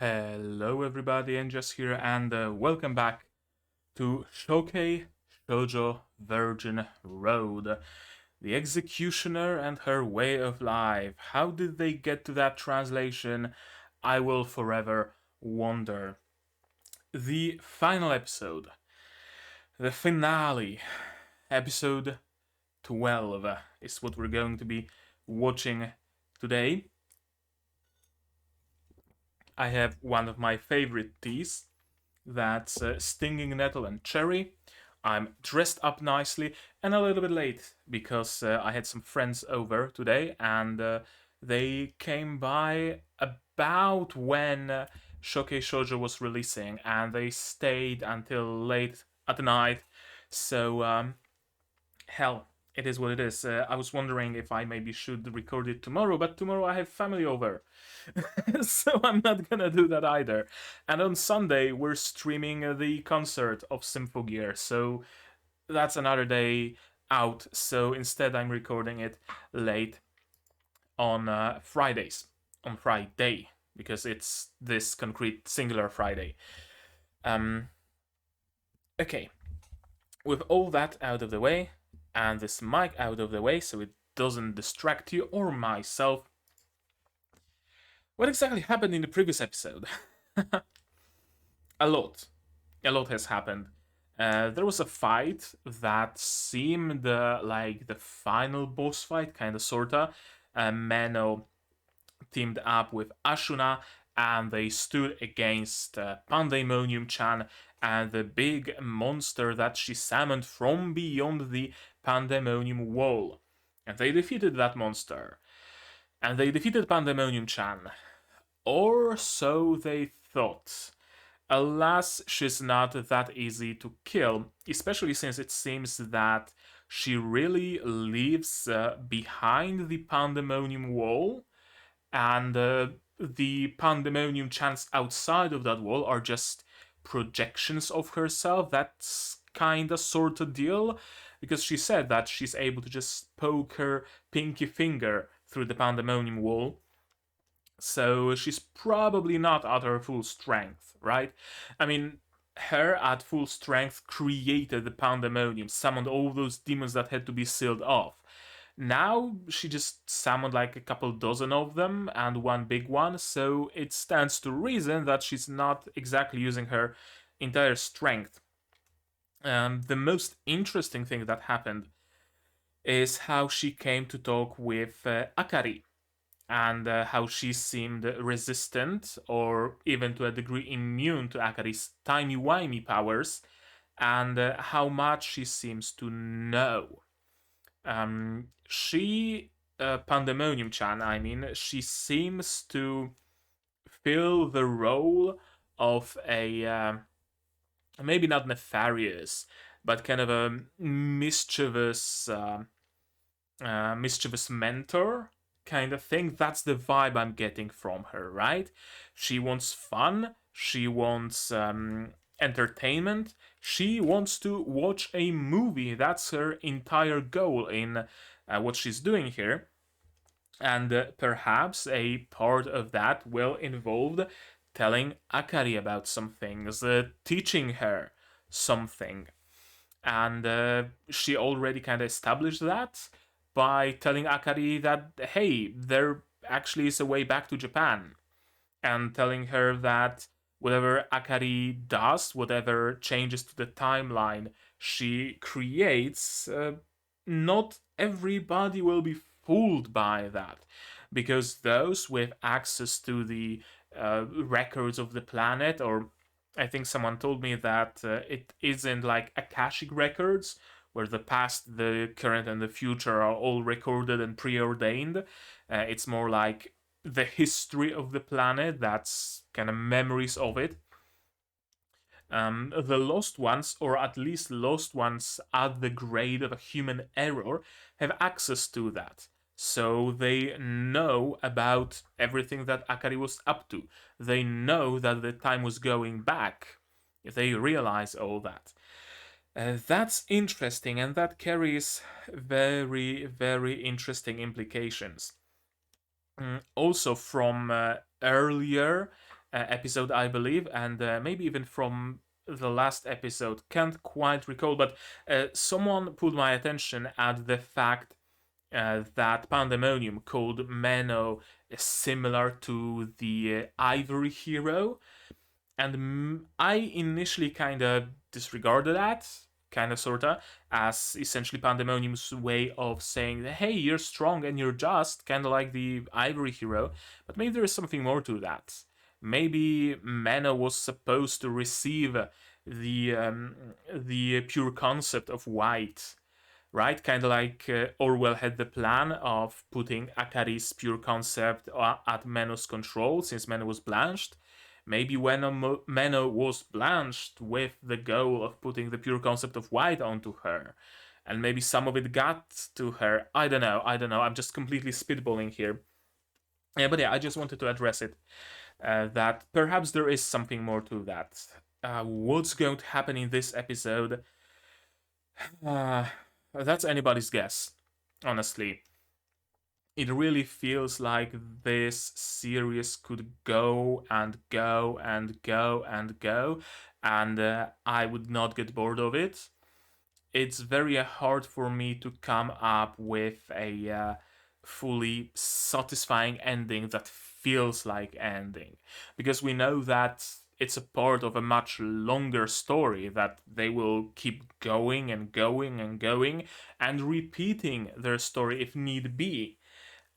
Hello everybody, and just here, and welcome back to Shokei Shoujo Virgin Road. The Executioner and Her Way of Life. How did they get to that translation? I will forever wonder. The final episode. The finale. Episode 12 is what we're going to be watching today. I have one of my favorite teas. That's stinging nettle and cherry. I'm dressed up nicely and a little bit late because I had some friends over today and they came by about when Shokei Shoujo was releasing and they stayed until late at night. So, hell, it is what it is. I was wondering if I maybe should record it tomorrow, but tomorrow I have family over. So I'm not gonna do that either. And on Sunday, we're streaming the concert of Symphogear, so that's another day out. So instead, I'm recording it late on Fridays. On Friday, because it's this concrete singular Friday. Okay, with all that out of the way, and this mic out of the way so it doesn't distract you or myself, what exactly happened in the previous episode? A lot. A lot has happened. There was a fight that seemed like the final boss fight, kinda sorta. Menou teamed up with Ashuna and they stood against Pandemonium-chan and the big monster that she summoned from beyond the Pandemonium wall. And they defeated that monster. And they defeated Pandemonium-chan. Or so they thought. Alas, she's not that easy to kill, especially since it seems that she really lives behind the Pandemonium wall, and the Pandemonium chants outside of that wall are just projections of herself. That's kinda sorta deal, because she said that she's able to just poke her pinky finger through the Pandemonium wall. So she's probably not at her full strength, right? I mean, her at full strength created the Pandemonium, summoned all those demons that had to be sealed off. Now she just summoned like a couple dozen of them and one big one, so it stands to reason that she's not exactly using her entire strength. The most interesting thing that happened is how she came to talk with Akari, and how she seemed resistant or even to a degree immune to Akari's timey-wimey powers, and how much she seems to know. Pandemonium-chan, I mean, she seems to fill the role of a maybe not nefarious, but kind of a mischievous mentor kind of thing. That's the vibe I'm getting from her, right? She wants fun, she wants entertainment, she wants to watch a movie. That's her entire goal in what she's doing here. And perhaps a part of that will involve telling Akari about some things, teaching her something. And she already kind of established that by telling Akari that, hey, there actually is a way back to Japan. And telling her that whatever Akari does, whatever changes to the timeline she creates, not everybody will be fooled by that. Because those with access to the records of the planet, or I think someone told me that it isn't like Akashic records, where the past, the current, and the future are all recorded and preordained. It's more like the history of the planet, that's kind of memories of it. The lost ones, or at least lost ones at the grade of a human error, have access to that. So they know about everything that Akari was up to. They know that the time was going back. They realize all that. That's interesting, and that carries very, very interesting implications. Also, from earlier episode, I believe, and maybe even from the last episode. Can't quite recall, but someone put my attention at the fact that Pandemonium called Menou is similar to the Ivory Hero, and I initially kind of disregarded that, kind of sorta, as essentially Pandemonium's way of saying, hey, you're strong and you're just, kind of like the Ivory Hero, but maybe there is something more to that. Maybe Menou was supposed to receive the pure concept of white, right? Kind of like Orwell had the plan of putting Akari's pure concept at Menou's control, since Menou was blanched. Maybe when Menou was blanched with the goal of putting the pure concept of white onto her, and maybe some of it got to her. I don't know. I'm just completely spitballing here. Yeah, but yeah, I just wanted to address it. That perhaps there is something more to that. What's going to happen in this episode? That's anybody's guess, honestly. It really feels like this series could go and go and go and go, and I would not get bored of it. It's very hard for me to come up with a fully satisfying ending that feels like ending, because we know that it's a part of a much longer story that they will keep going and going and going and repeating their story if need be,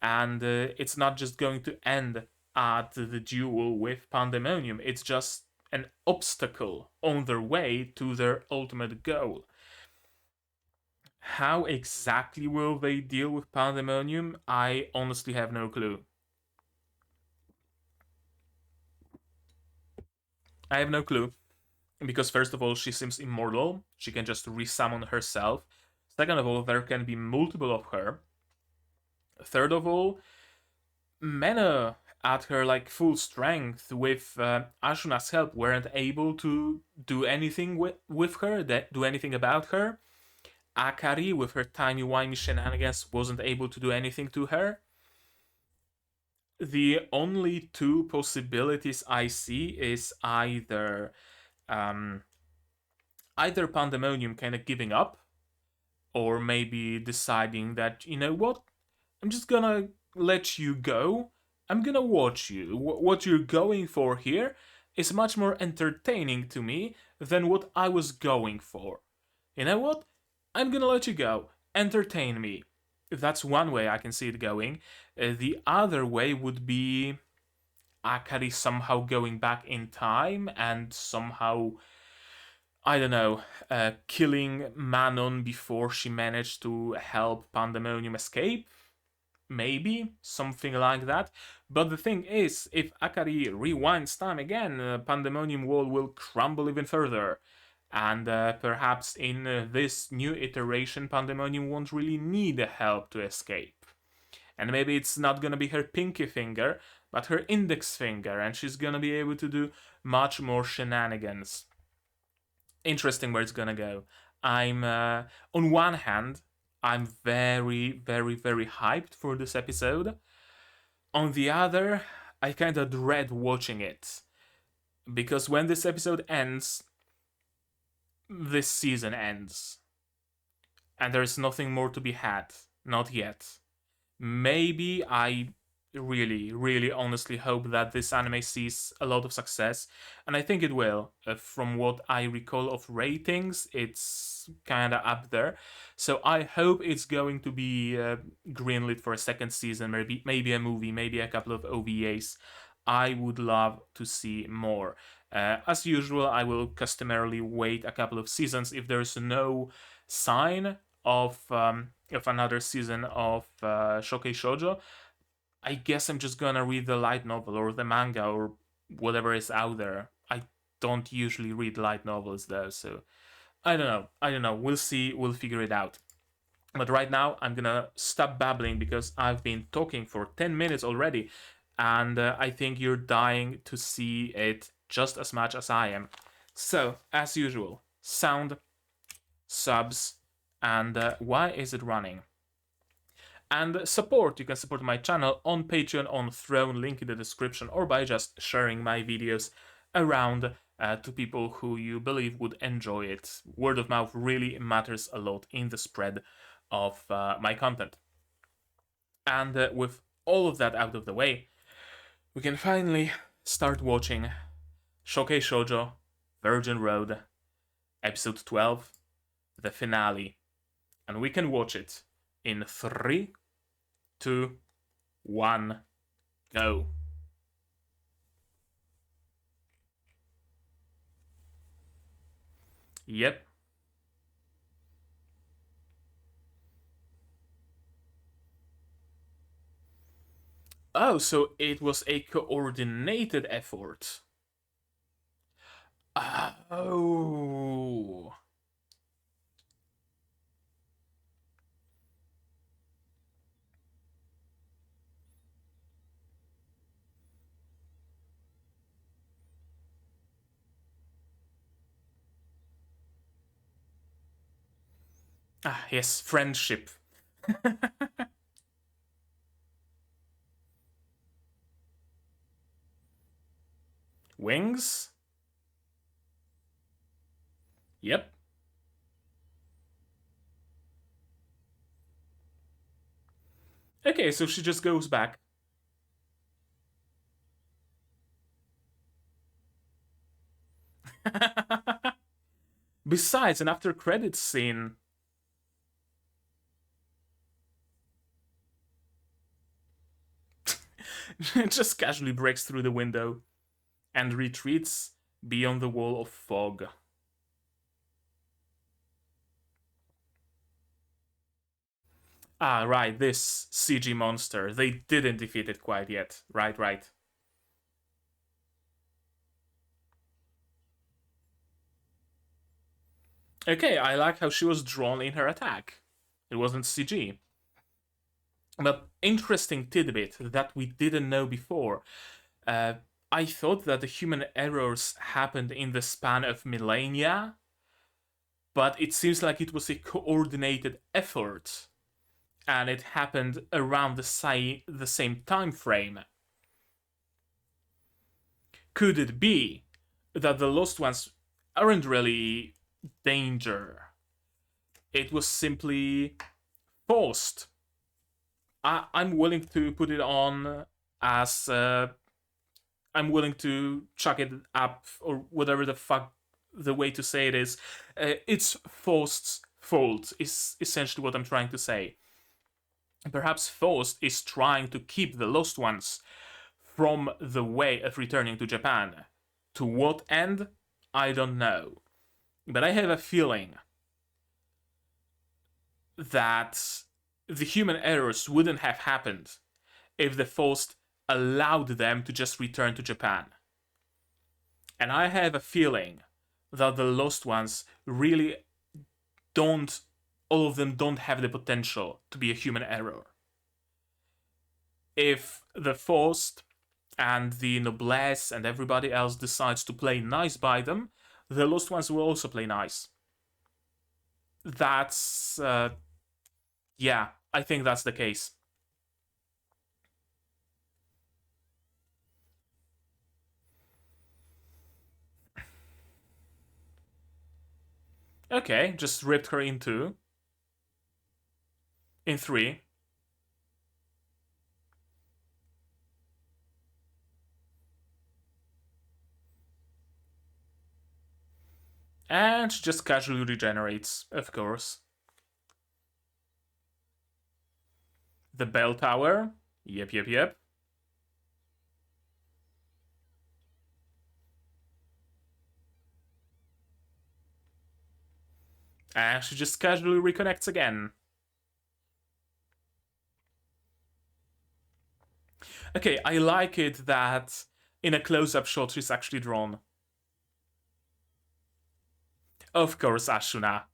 and it's not just going to end at the duel with Pandemonium. It's just an obstacle on their way to their ultimate goal. How exactly will they deal with Pandemonium? I honestly have no clue. I have no clue. Because, first of all, she seems immortal. She can just resummon herself. Second of all, there can be multiple of her. Third of all, Menou at her like full strength with Ashuna's help weren't able to do anything with her, do anything about her. Akari with her timey-wimey shenanigans wasn't able to do anything to her. The only two possibilities I see is um, either Pandemonium kind of giving up, or maybe deciding that, you know what, I'm just gonna let you go. I'm gonna watch you. What you're going for here is much more entertaining to me than what I was going for. You know what? I'm gonna let you go. Entertain me. If that's one way I can see it going. The other way would be Akari somehow going back in time and somehow, I don't know, killing Manon before she managed to help Pandemonium escape. Maybe something like that. But the thing is, if Akari rewinds time again, Pandemonium Wall will crumble even further. And perhaps in this new iteration, Pandemonium won't really need help to escape. And maybe it's not gonna be her pinky finger, but her index finger, and she's gonna be able to do much more shenanigans. Interesting where it's gonna go. I'm, on one hand, I'm very, very, very hyped for this episode. On the other, I kinda dread watching it. Because when this episode ends, this season ends. And there's nothing more to be had. Not yet. Maybe I really, really honestly hope that this anime sees a lot of success, and I think it will. From what I recall of ratings, it's kinda up there. So I hope it's going to be greenlit for a second season, maybe a movie, maybe a couple of OVAs. I would love to see more. As usual, I will customarily wait a couple of seasons if there's no sign of another season of Shokei Shoujo. I guess I'm just gonna read the light novel or the manga or whatever is out there. I don't usually read light novels though, so I don't know. I don't know. We'll see. We'll figure it out. But right now, I'm gonna stop babbling because I've been talking for 10 minutes already, and I think you're dying to see it just as much as I am. So, as usual, sound, subs, and why is it running? And support, you can support my channel on Patreon, on Throne, link in the description, or by just sharing my videos around to people who you believe would enjoy it. Word of mouth really matters a lot in the spread of my content. And with all of that out of the way, we can finally start watching Shokei Shoujo, Virgin Road, episode 12, the finale. And we can watch it in 3, 2, 1, go. Yep. Oh, so it was a coordinated effort. Oh. Ah, yes, friendship. Wings? Yep. Okay, so she just goes back. Besides, an after credits scene. Just casually breaks through the window and retreats beyond the wall of fog. Ah, right, this CG monster. They didn't defeat it quite yet. Right, right. Okay, I like how she was drawn in her attack. It wasn't CG. But interesting tidbit that we didn't know before. I thought that the human errors happened in the span of millennia, but it seems like it was a coordinated effort, and it happened around the same time frame. Could it be that the lost ones aren't really danger? It was simply forced. I'm willing to put it on as I'm willing to chuck it up or whatever the fuck the way to say it is. It's Faust's fault is essentially what I'm trying to say. Perhaps Faust is trying to keep the lost ones from the way of returning to Japan. To what end? I don't know. But I have a feeling that the human errors wouldn't have happened if the Faust allowed them to just return to Japan. And I have a feeling that the lost ones really don't, all of them don't have the potential to be a human error. If the Faust and the noblesse and everybody else decides to play nice by them, the lost ones will also play nice. That's, yeah, I think that's the case. Okay, just ripped her in two. In three. And she just casually regenerates, of course. The bell tower. Yep, yep, yep. And she just casually reconnects again. Okay, I like it that in a close-up shot she's actually drawn. Of course, Ashuna.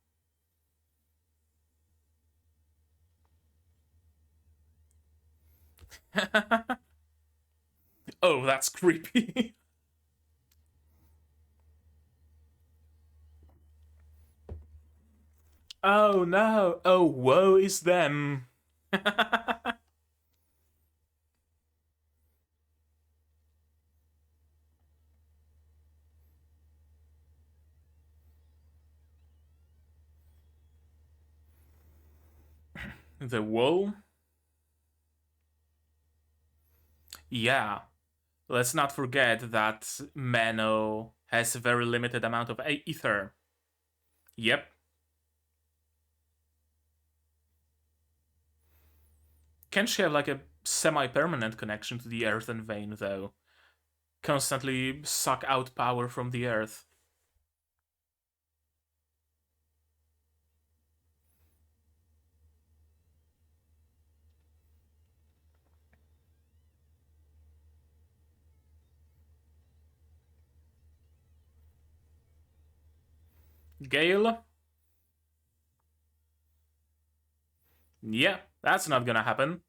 Oh, that's creepy. Oh no. Oh, woe is them. The wool? Yeah. Let's not forget that Menou has a very limited amount of ether. Yep. Can she have like a semi-permanent connection to the earthen vein, though? Constantly suck out power from the earth. Gale? Yeah, that's not gonna happen.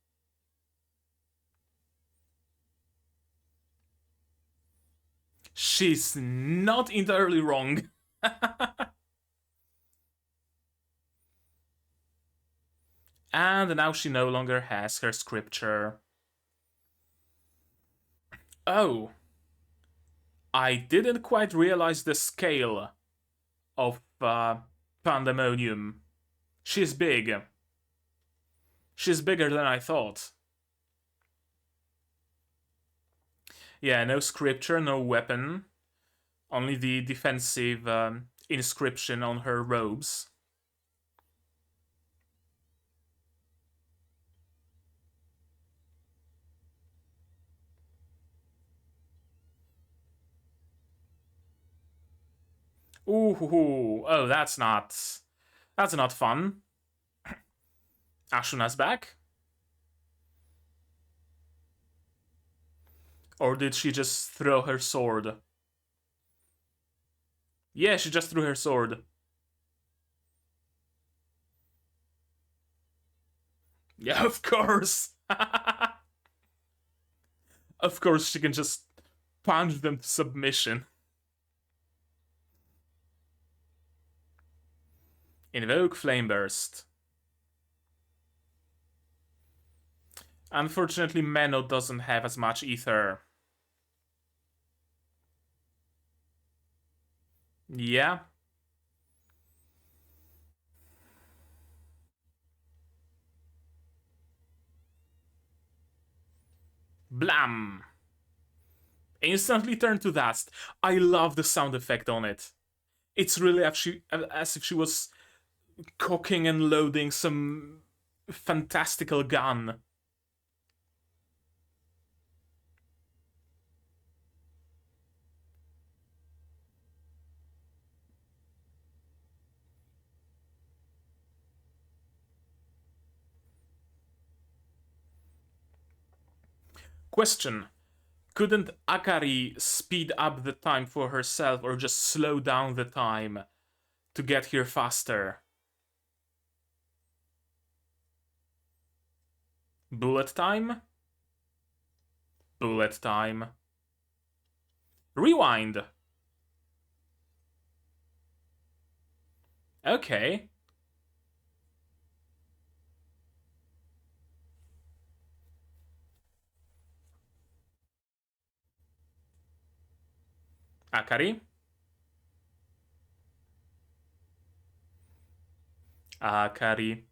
She's not entirely wrong. And now she no longer has her scripture. Oh, I didn't quite realize the scale of Pandemonium. She's big. She's bigger than I thought. Yeah, no scripture, no weapon. Only the defensive inscription on her robes. Ooh, oh, that's not fun. Ashuna's back? Or did she just throw her sword? Yeah, she just threw her sword. Yeah, of course. Of course, she can just punch them to submission. Invoke Flameburst. Unfortunately, Menou doesn't have as much ether. Yeah. Blam! Instantly turned to dust. I love the sound effect on it. It's really as if she was cocking and loading some fantastical gun. Question. Couldn't Akari speed up the time for herself or just slow down the time to get here faster? Bullet time? Bullet time. Rewind. Okay. Akari. Akari.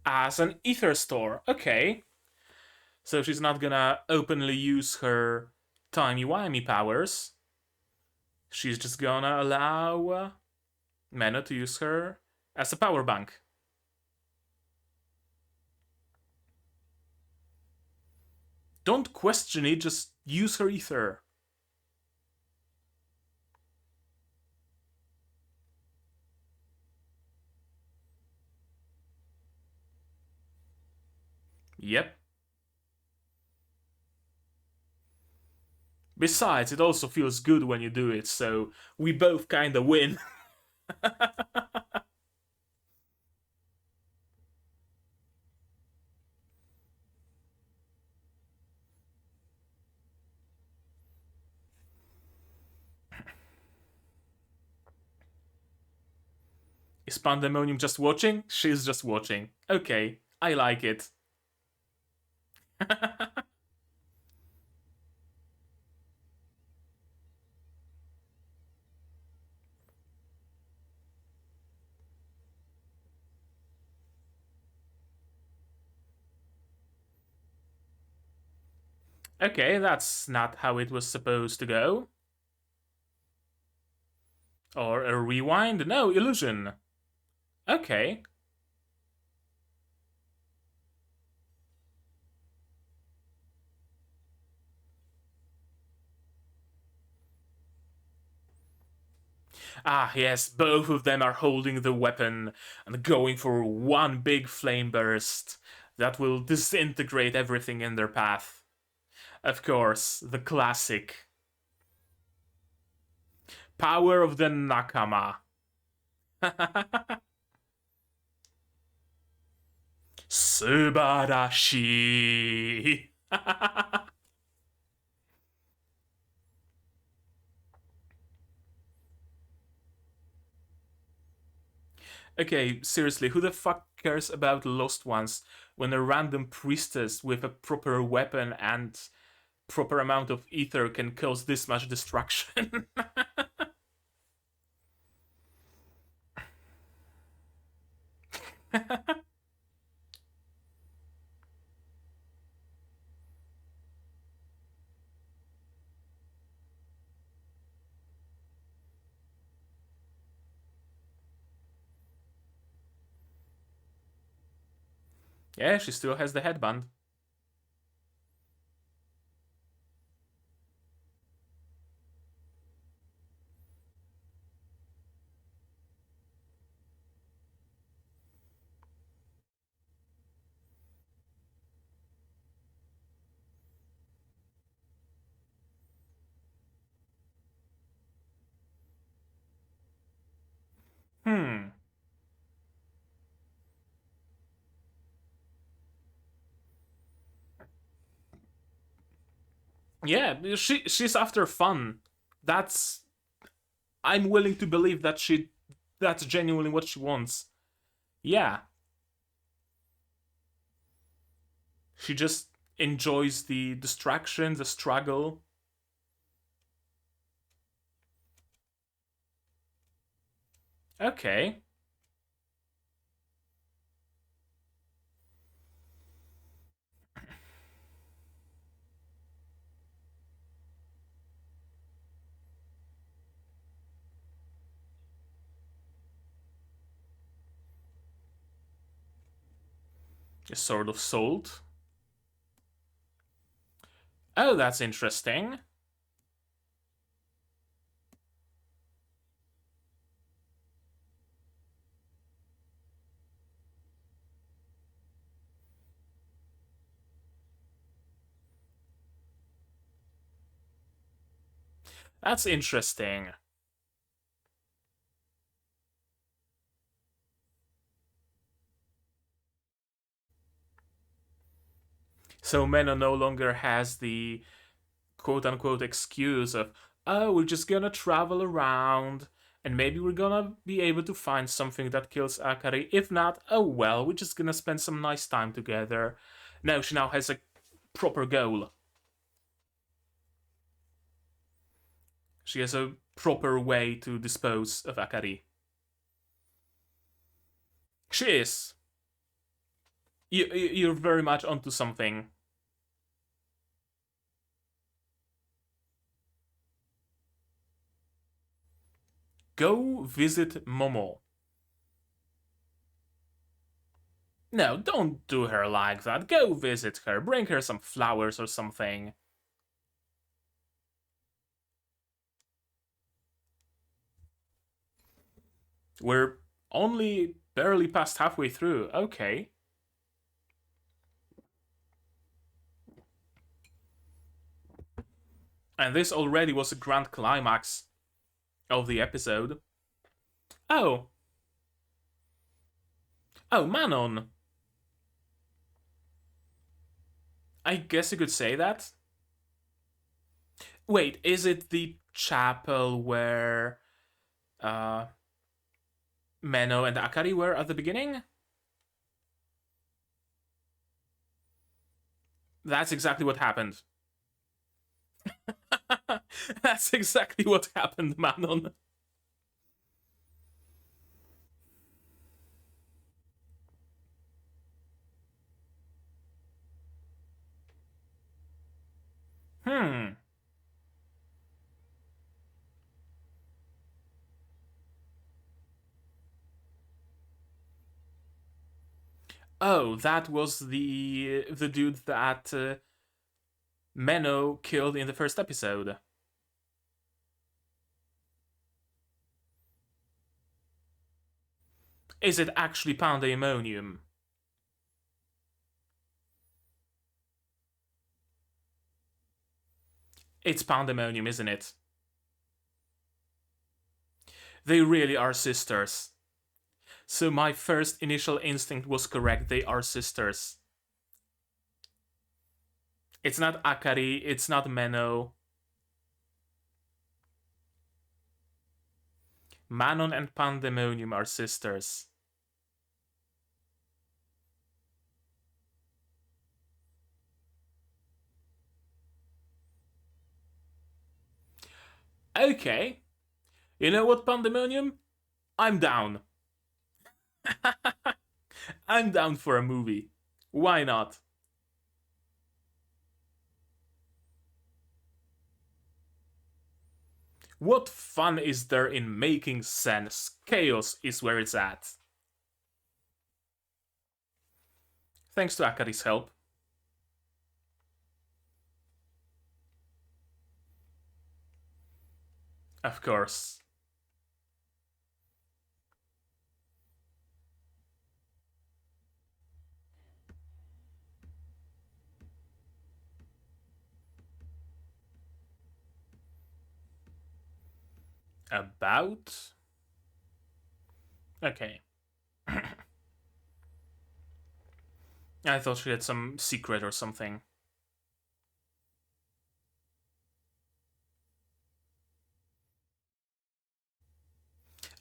As an ether store. Okay. So she's not gonna openly use her timey-wimey powers. She's just gonna allow Menou to use her as a power bank. Don't question it, just use her ether. Yep. Besides, it also feels good when you do it, so we both kinda win. Is Pandemonium just watching? She's just watching. Okay, I like it. Okay, that's not how it was supposed to go. Or a rewind? No, illusion. Okay. Ah, yes, both of them are holding the weapon and going for one big flame burst that will disintegrate everything in their path. Of course, the classic. Power of the Nakama. Subarashi. Okay, seriously, who the fuck cares about Lost Ones when a random priestess with a proper weapon and proper amount of ether can cause this much destruction? Yeah, she still has the headband. Hmm. Yeah, she's after fun. That's I'm willing to believe that that's genuinely what she wants. Yeah, she just enjoys the distraction, the struggle. Okay. Sort of sold. Oh, that's interesting. That's interesting. So Menou no longer has the quote unquote excuse of, oh, we're just gonna travel around and maybe we're gonna be able to find something that kills Akari. If not, oh well, we're just gonna spend some nice time together. No, she now has a proper goal. She has a proper way to dispose of Akari. She is. You're very much onto something. Go visit Momo. No, don't do her like that. Go visit her. Bring her some flowers or something. We're only barely past halfway through. Okay. And this already was a grand climax of the episode. Oh. Oh, Manon. I guess you could say that. Wait, is it the chapel where Menou and Akari were at the beginning? That's exactly what happened. That's exactly what happened, Manon. Hmm. Oh, that was the dude that Menou killed in the first episode. Is it actually pandemonium? It's pandemonium, isn't it? They really are sisters. So my first initial instinct was correct. They are sisters. It's not Akari, it's not Menou. Manon and Pandemonium are sisters. Okay. You know what, Pandemonium? I'm down. I'm down for a movie. Why not? What fun is there in making sense? Chaos is where it's at. Thanks to Akari's help. Of course. About? Okay. I thought she had some secret or something.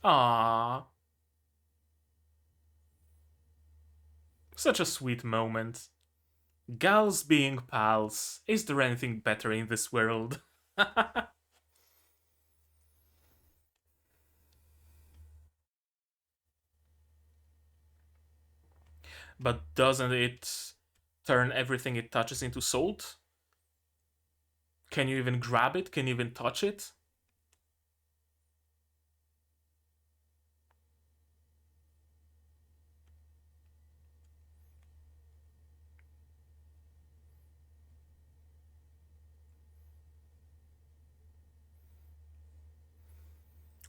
Ah, such a sweet moment. Gals being pals. Is there anything better in this world? But doesn't it turn everything it touches into salt? Can you even grab it? Can you even touch it?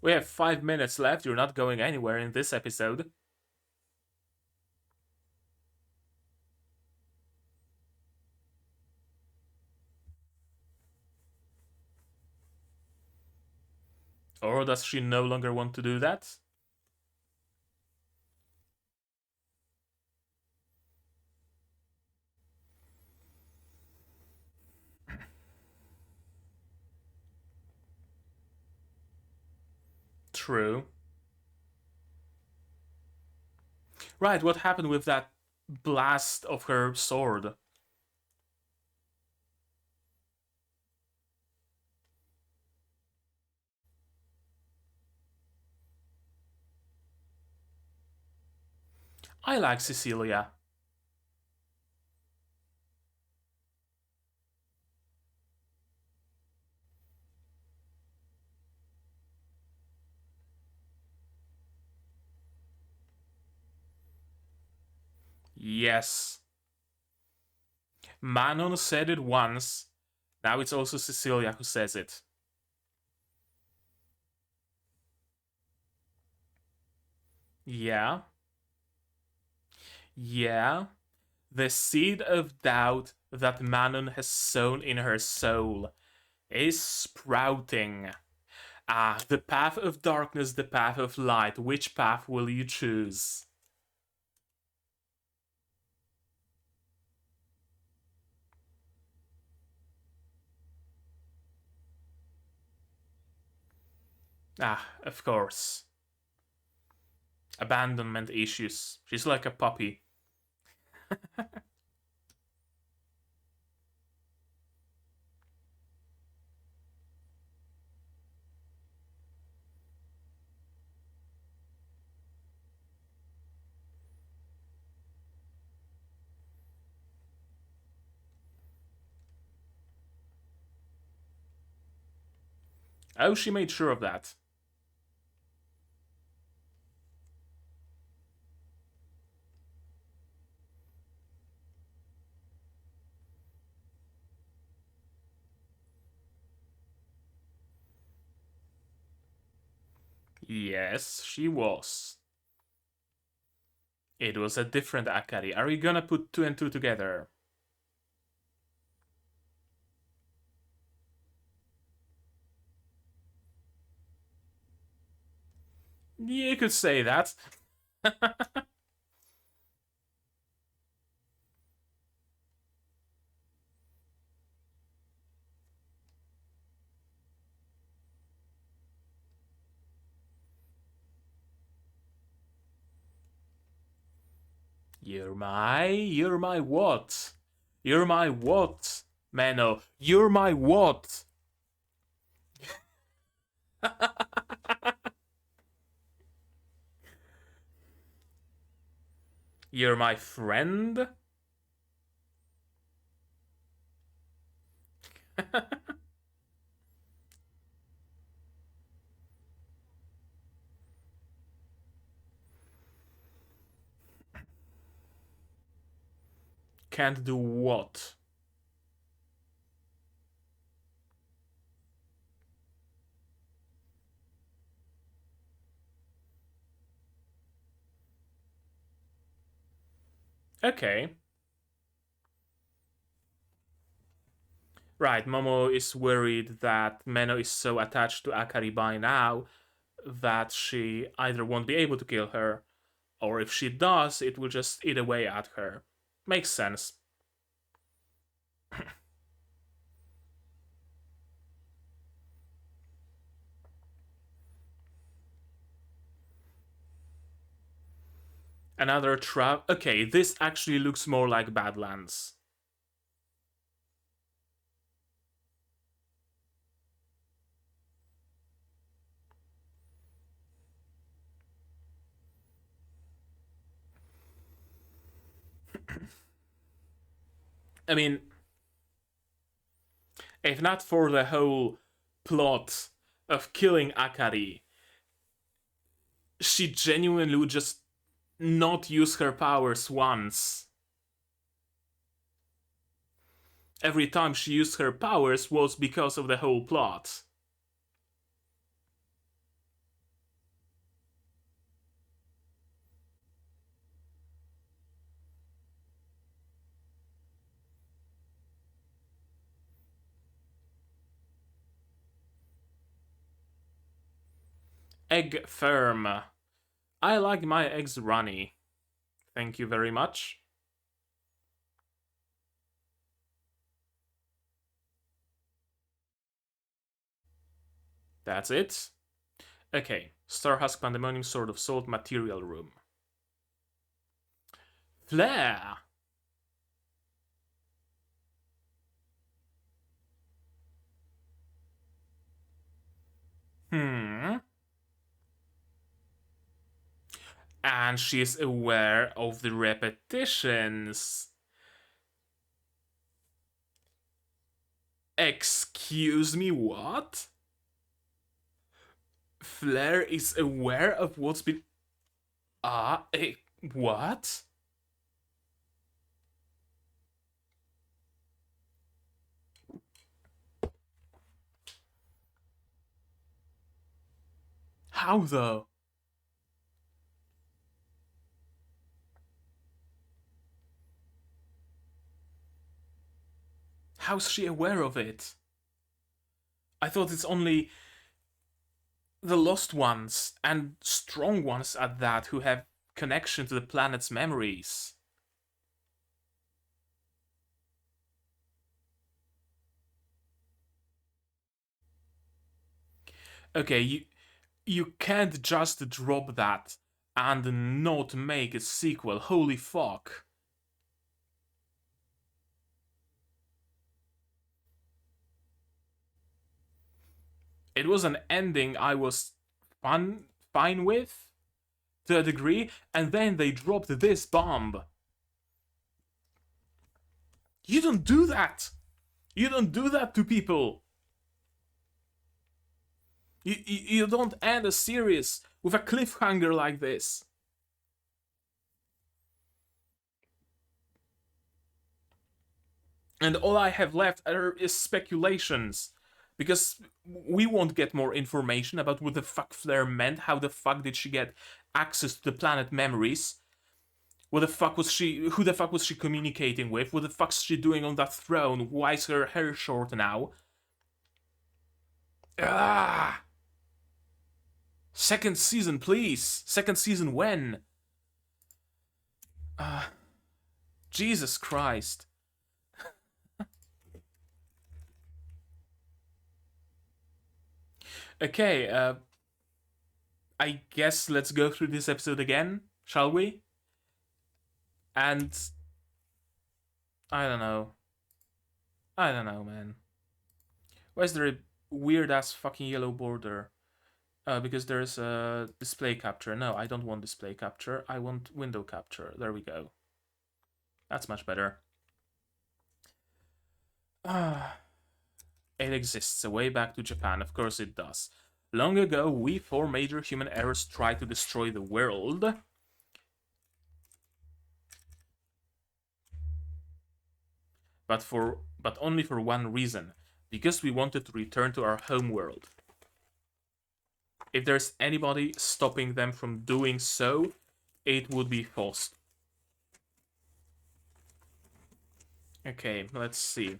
We have 5 minutes left. You're not going anywhere in this episode. Or does she no longer want to do that? True. Right, what happened with that blast of her sword? I like Cecilia. Yes. Manon said it once. Now it's also Cecilia who says it. Yeah. Yeah. The seed of doubt that Manon has sown in her soul is sprouting. Ah, the path of darkness, the path of light. Which path will you choose? Ah, of course. abandonment issues. She's like a puppy. Oh, she made sure of that. Yes, she was. It was a different Akari. Are you gonna put 2 and 2 together? You could say that. You're my what? You're my what, Menou? You're my what? You're my friend? Can't do what? Okay. Right, Momo is worried that Menou is so attached to Akari by now that she either won't be able to kill her, or if she does, it will just eat away at her. Makes sense. Another trap. Okay, this actually looks more like Badlands. I mean, if not for the whole plot of killing Akari, she genuinely would just not use her powers once. Every time she used her powers was because of the whole plot. Egg firm. I like my eggs runny. Thank you very much. That's it. Okay, Starhusk Pandemonium Sword of Salt Material Room. Flare! And she's aware of the repetitions. Excuse me, what? Flare is aware of what's been. What? How though? How's she aware of it? I thought it's only the lost ones, and strong ones at that, who have connection to the planet's memories. Okay, you can't just drop that and not make a sequel. Holy fuck. It was an ending I was fine with to a degree, and then they dropped this bomb. You don't do that. You don't do that to people. You don't end a series with a cliffhanger like this. And all I have left is speculations. Because we won't get more information about what the fuck Flare meant. How the fuck did she get access to the planet memories? What the fuck was she? Who the fuck was she communicating with? What the fuck's she doing on that throne? Why is her hair short now? Ah! Second season, please. Second season when? Jesus Christ. Okay, I guess let's go through this episode again, shall we? And I don't know. I don't know, man. Why is there a weird ass fucking yellow border? Because there's a display capture. No, I don't want display capture. I want window capture. There we go. That's much better. It exists, a way back to Japan. Of course it does. Long ago, we four major human errors tried to destroy the world. But only for one reason. Because we wanted to return to our home world. If there's anybody stopping them from doing so, it would be Faust. Okay, let's see.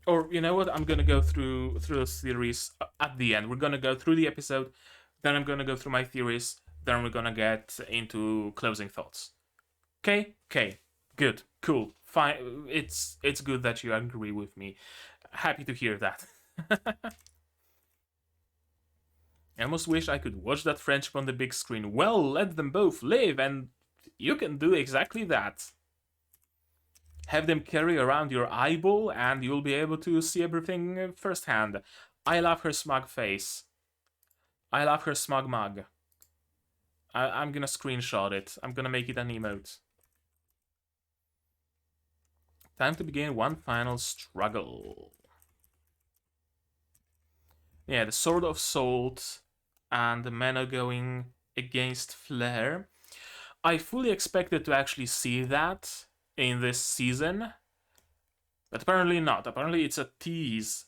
Or you know what? I'm gonna go through the series at the end. We're gonna go through the episode, then I'm gonna go through my theories, then we're gonna get into closing thoughts. Okay, good, cool, fine. It's good that you agree with me. Happy to hear that. I almost wish I could watch that friendship on the big screen. Well, let them both live, and you can do exactly that. Have them carry around your eyeball, and you'll be able to see everything firsthand. I love her smug face. I love her smug mug. I'm gonna screenshot it. I'm gonna make it an emote. Time to begin one final struggle. Yeah, the Sword of Salt and the Menou going against Flare. I fully expected to actually see that in this season, but apparently not. Apparently it's a tease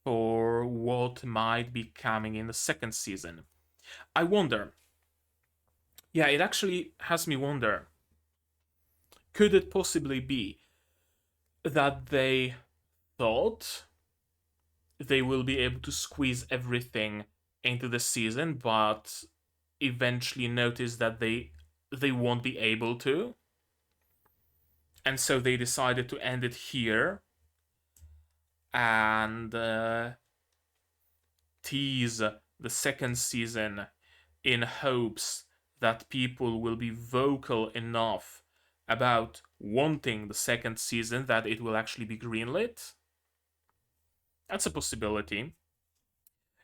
for what might be coming in the second season. I wonder. Yeah, it actually has me wonder. Could it possibly be that they thought they will be able to squeeze everything into the season, but eventually notice that they won't be able to, and so they decided to end it here and tease the second season in hopes that people will be vocal enough about wanting the second season that it will actually be greenlit. That's a possibility.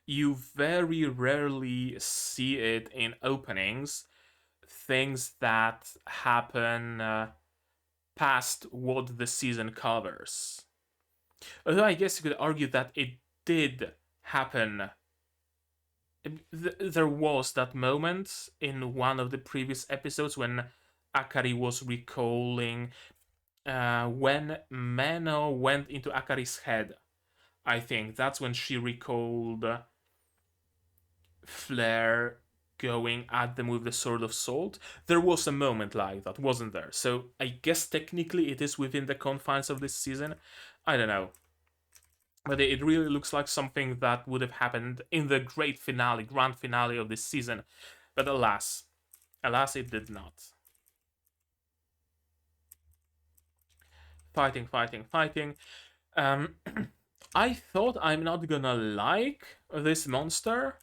You very rarely see it in openings, things that happen past what the season covers. Although I guess you could argue that it did happen. There was that moment in one of the previous episodes when Akari was recalling when Menou went into Akari's head. I think that's when she recalled Flare going at them with the Sword of Salt. There was a moment like that, wasn't there? So I guess technically it is within the confines of this season. I don't know. But it really looks like something that would have happened in the great finale, grand finale of this season. But alas, it did not. Fighting. I thought I'm not gonna like this monster,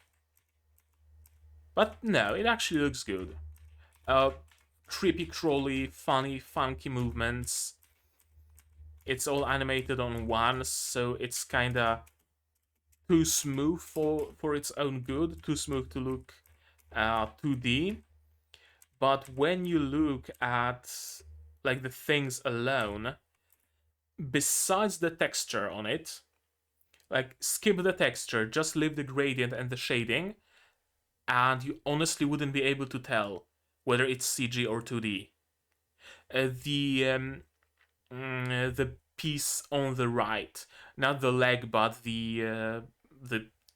but no, it actually looks good. Uh, Creepy, crawly, funny, funky movements. It's all animated on one, so it's kinda too smooth for its own good, too smooth to look 2D. But when you look at like the things alone, besides the texture on it, like skip the texture, just leave the gradient and the shading, and you honestly wouldn't be able to tell whether it's CG or 2D. The piece on the right, not the leg, but the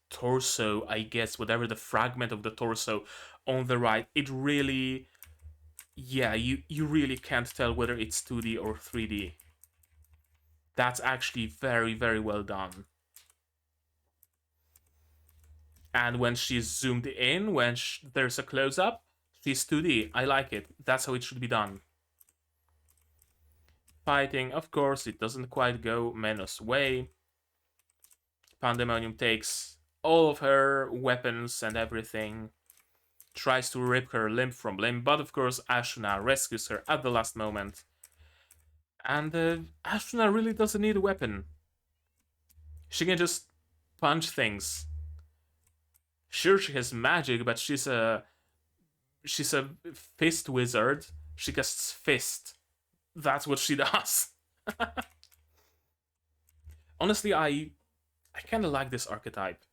torso, I guess, whatever the fragment of the torso on the right, it really, yeah, you really can't tell whether it's 2D or 3D. That's actually very, very well done. And when she's zoomed in, when there's a close up, she's 2D. I like it. That's how it should be done. Fighting, of course, it doesn't quite go Menou's way. Pandemonium takes all of her weapons and everything, tries to rip her limb from limb, but of course Ashuna rescues her at the last moment. And Ashuna really doesn't need a weapon. She can just punch things. Sure, she has magic, but she's a fist wizard. She casts fist. That's what she does. Honestly, I kind of like this archetype.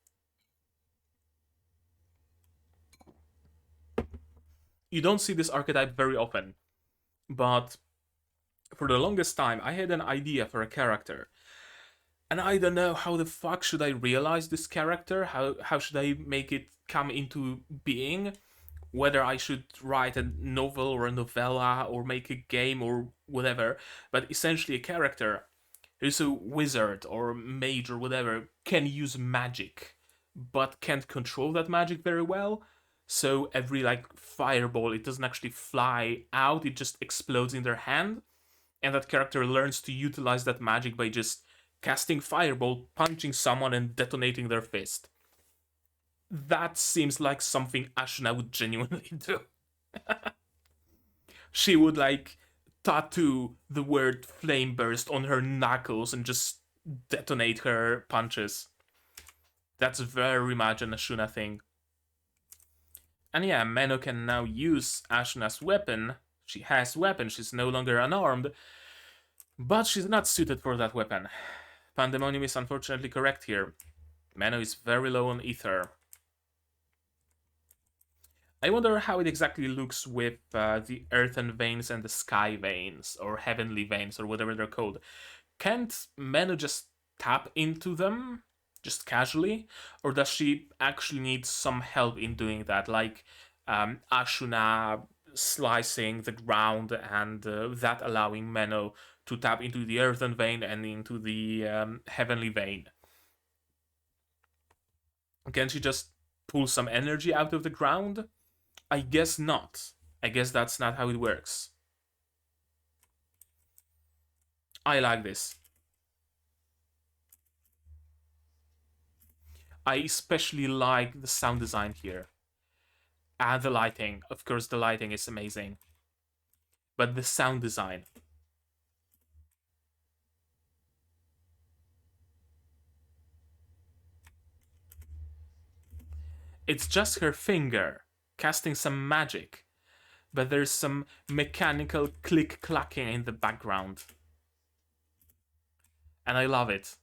You don't see this archetype very often, but for the longest time, I had an idea for a character, and I don't know how the fuck should I realize this character. How should I make it come into being? Whether I should write a novel or a novella or make a game or whatever, but essentially a character who's a wizard or mage or whatever can use magic, but can't control that magic very well. So every like fireball, it doesn't actually fly out; it just explodes in their hand, and that character learns to utilize that magic by just casting fireball, punching someone, and detonating their fist. That seems like something Ashna would genuinely do. She would like tattoo the word flame burst on her knuckles and just detonate her punches. That's very much an Ashuna thing. And yeah, Menou can now use Ashuna's weapon. She has weapon, she's no longer unarmed, but she's not suited for that weapon. Pandemonium is unfortunately correct here. Menou is very low on ether. I wonder how it exactly looks with the earthen veins and the sky veins, or heavenly veins, or whatever they're called. Can't Menou just tap into them, just casually? Or does she actually need some help in doing that, like Ashuna slicing the ground and that allowing Menou to tap into the earthen vein and into the heavenly vein? Can she just pull some energy out of the ground? I guess not. I guess that's not how it works. I like this. I especially like the sound design here. And the lighting. Of course, the lighting is amazing. But the sound design. It's just her finger casting some magic. But there's some mechanical click clacking in the background. And I love it.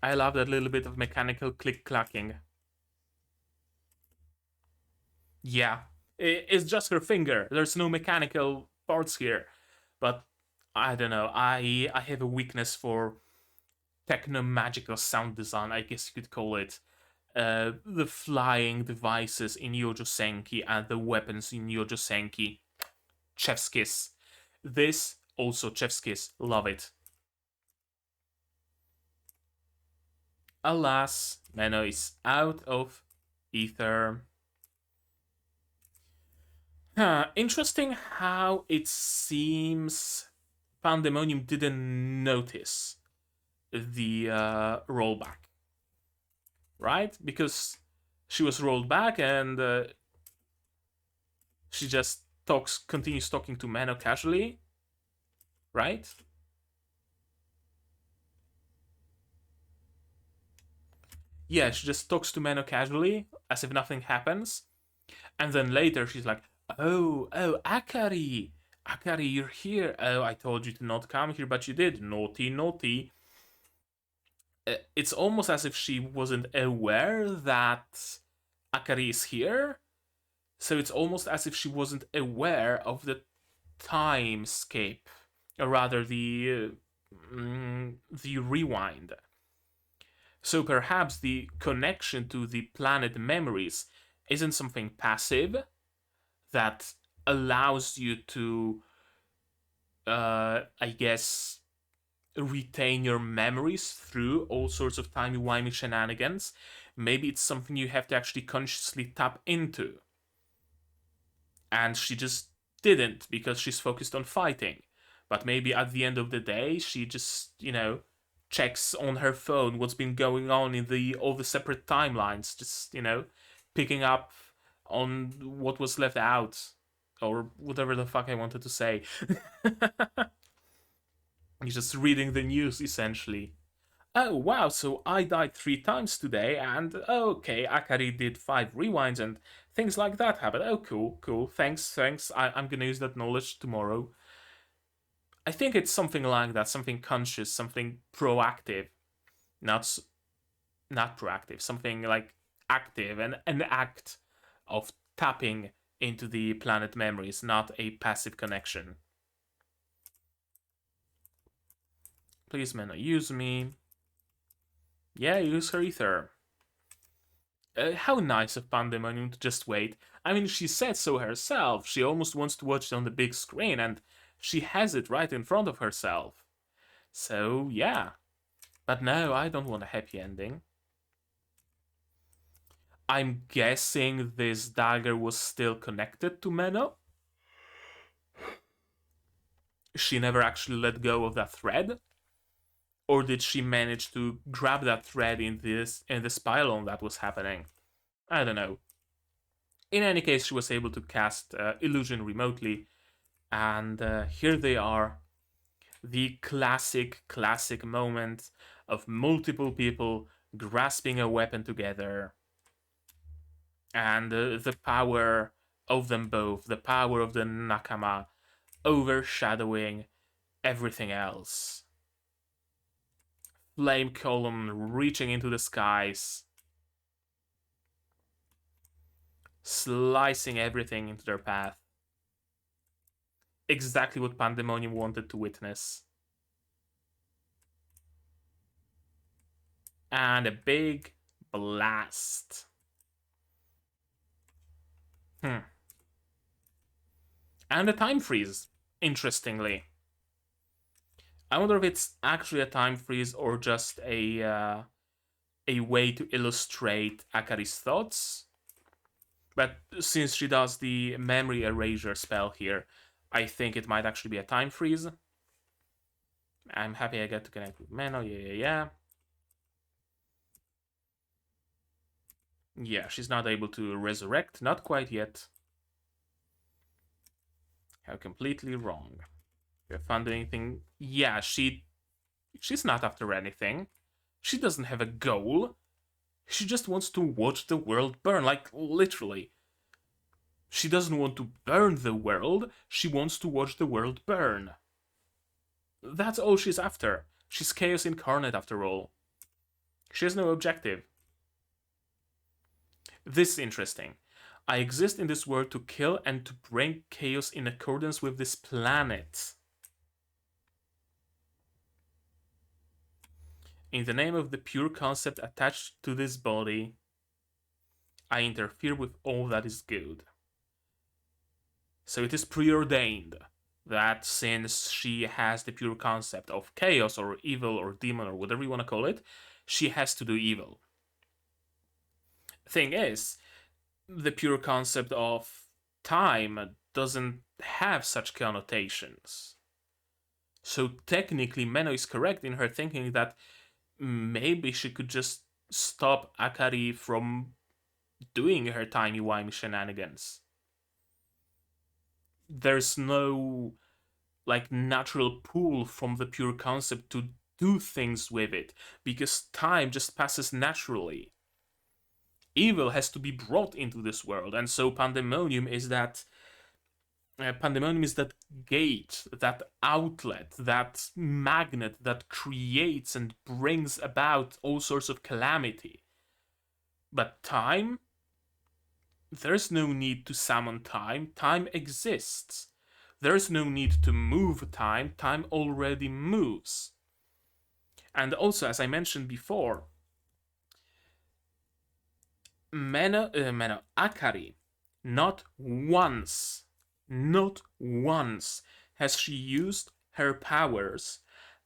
I love that little bit of mechanical click clacking. Yeah, it's just her finger. There's no mechanical parts here. But I don't know. I have a weakness for techno magical sound design, I guess you could call it. The flying devices in Yojo Senki and the weapons in Yojo Senki. Chef's kiss. This also chef's kiss. Love it. Alas, Menou is out of ether. Interesting how it seems Pandemonium didn't notice the rollback, right? Because she was rolled back and she just continues talking to Menou casually, right? Yeah, she just talks to Menou casually, as if nothing happens. And then later she's like, oh, Akari! Akari, you're here. Oh, I told you to not come here, but you did. Naughty, naughty. It's almost as if she wasn't aware that Akari is here. So it's almost as if she wasn't aware of the timescape, or rather the rewind. So perhaps the connection to the planet memories isn't something passive that allows you to, I guess, retain your memories through all sorts of timey-wimey shenanigans. Maybe it's something you have to actually consciously tap into. And she just didn't because she's focused on fighting. But maybe at the end of the day, she just, checks on her phone what's been going on in all the separate timelines, just, picking up on what was left out. Or whatever the fuck I wanted to say. You're just reading the news, essentially. Oh, wow, so I died 3 times today, and okay, Akari did 5 rewinds, and things like that happened. Oh, cool. Thanks. I'm gonna use that knowledge tomorrow. I think it's something like that, something conscious, something proactive, not not proactive, something like active, and an act of tapping into the planet memories, not a passive connection. Please, Menou, use me. Yeah, use her ether. How nice of Pandemonium to just wait. I mean, she said so herself. She almost wants to watch it on the big screen, and she has it right in front of herself. So, yeah. But no, I don't want a happy ending. I'm guessing this dagger was still connected to Menou. She never actually let go of that thread. Or did she manage to grab that thread in the spiralon that was happening? I don't know. In any case, she was able to cast illusion remotely, and here they are, the classic moment of multiple people grasping a weapon together, and the power of them both, the power of the nakama, overshadowing everything else. Flame column reaching into the skies, slicing everything into their path. Exactly what Pandemonium wanted to witness. And a big blast. And a time freeze, interestingly. I wonder if it's actually a time freeze or just a way to illustrate Akari's thoughts. But since she does the memory erasure spell here, I think it might actually be a time freeze. I'm happy I get to connect with Menou. Yeah. Yeah, she's not able to resurrect. Not quite yet. How completely wrong. You found anything? Yeah, she's not after anything. She doesn't have a goal. She just wants to watch the world burn, like literally. She doesn't want to burn the world, she wants to watch the world burn. That's all she's after. She's chaos incarnate after all. She has no objective. This is interesting. I exist in this world to kill and to bring chaos in accordance with this planet. In the name of the pure concept attached to this body, I interfere with all that is good. So it is preordained that since she has the pure concept of chaos or evil or demon or whatever you want to call it, she has to do evil. Thing is, the pure concept of time doesn't have such connotations. So technically, Menou is correct in her thinking that maybe she could just stop Akari from doing her timey-wimey shenanigans. There's no like natural pull from the pure concept to do things with it because time just passes naturally. Evil has to be brought into this world, and so pandemonium is that gate, that outlet, that magnet that creates and brings about all sorts of calamity. But time, there's no need to summon time. Time exists. There's no need to move time. Time already moves. And also, as I mentioned before, Akari, not once, not once has she used her powers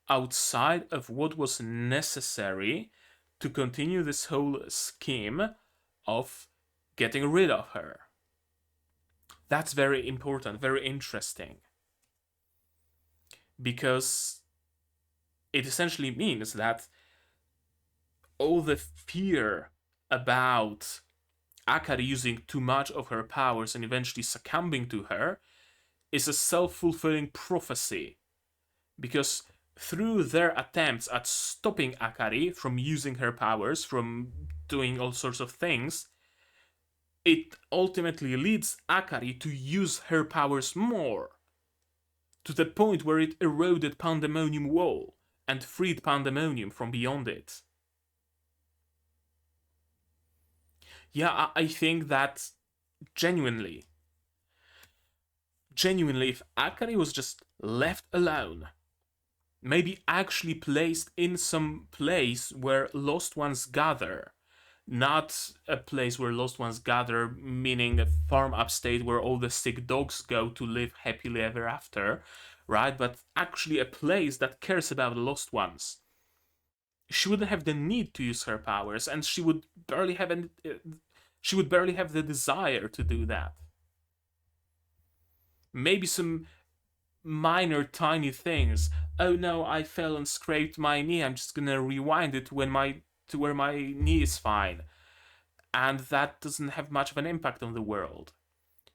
outside of what was necessary to continue this whole scheme of getting rid of her. That's very important, very interesting. Because it essentially means that all the fear about Akari using too much of her powers and eventually succumbing to her is a self-fulfilling prophecy. Because through their attempts at stopping Akari from using her powers, from doing all sorts of things, it ultimately leads Akari to use her powers more, to the point where it eroded Pandemonium Wall and freed Pandemonium from beyond it. Yeah, I think that genuinely, if Akari was just left alone, maybe actually placed in some place where lost ones gather, not a place where lost ones gather, meaning a farm upstate where all the sick dogs go to live happily ever after, right? But actually a place that cares about the lost ones. She wouldn't have the need to use her powers, and she would barely have the desire to do that. Maybe some minor tiny things. Oh no, I fell and scraped my knee. I'm just gonna rewind it to where my knee is fine. And that doesn't have much of an impact on the world.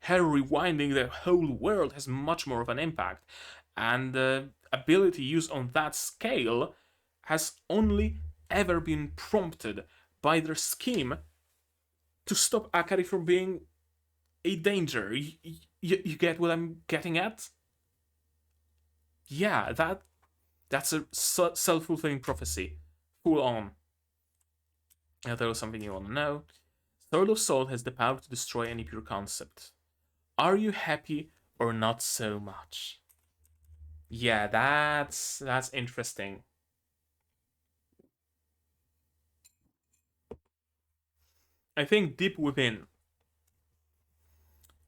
Her rewinding the whole world has much more of an impact. And the ability used on that scale has only ever been prompted by their scheme to stop Akari from being a danger. You get what I'm getting at? Yeah, that's a self-fulfilling prophecy. Full on. Now, there was something you want to know. Sword of Soul has the power to destroy any pure concept. Are you happy or not so much? Yeah, that's interesting. I think deep within,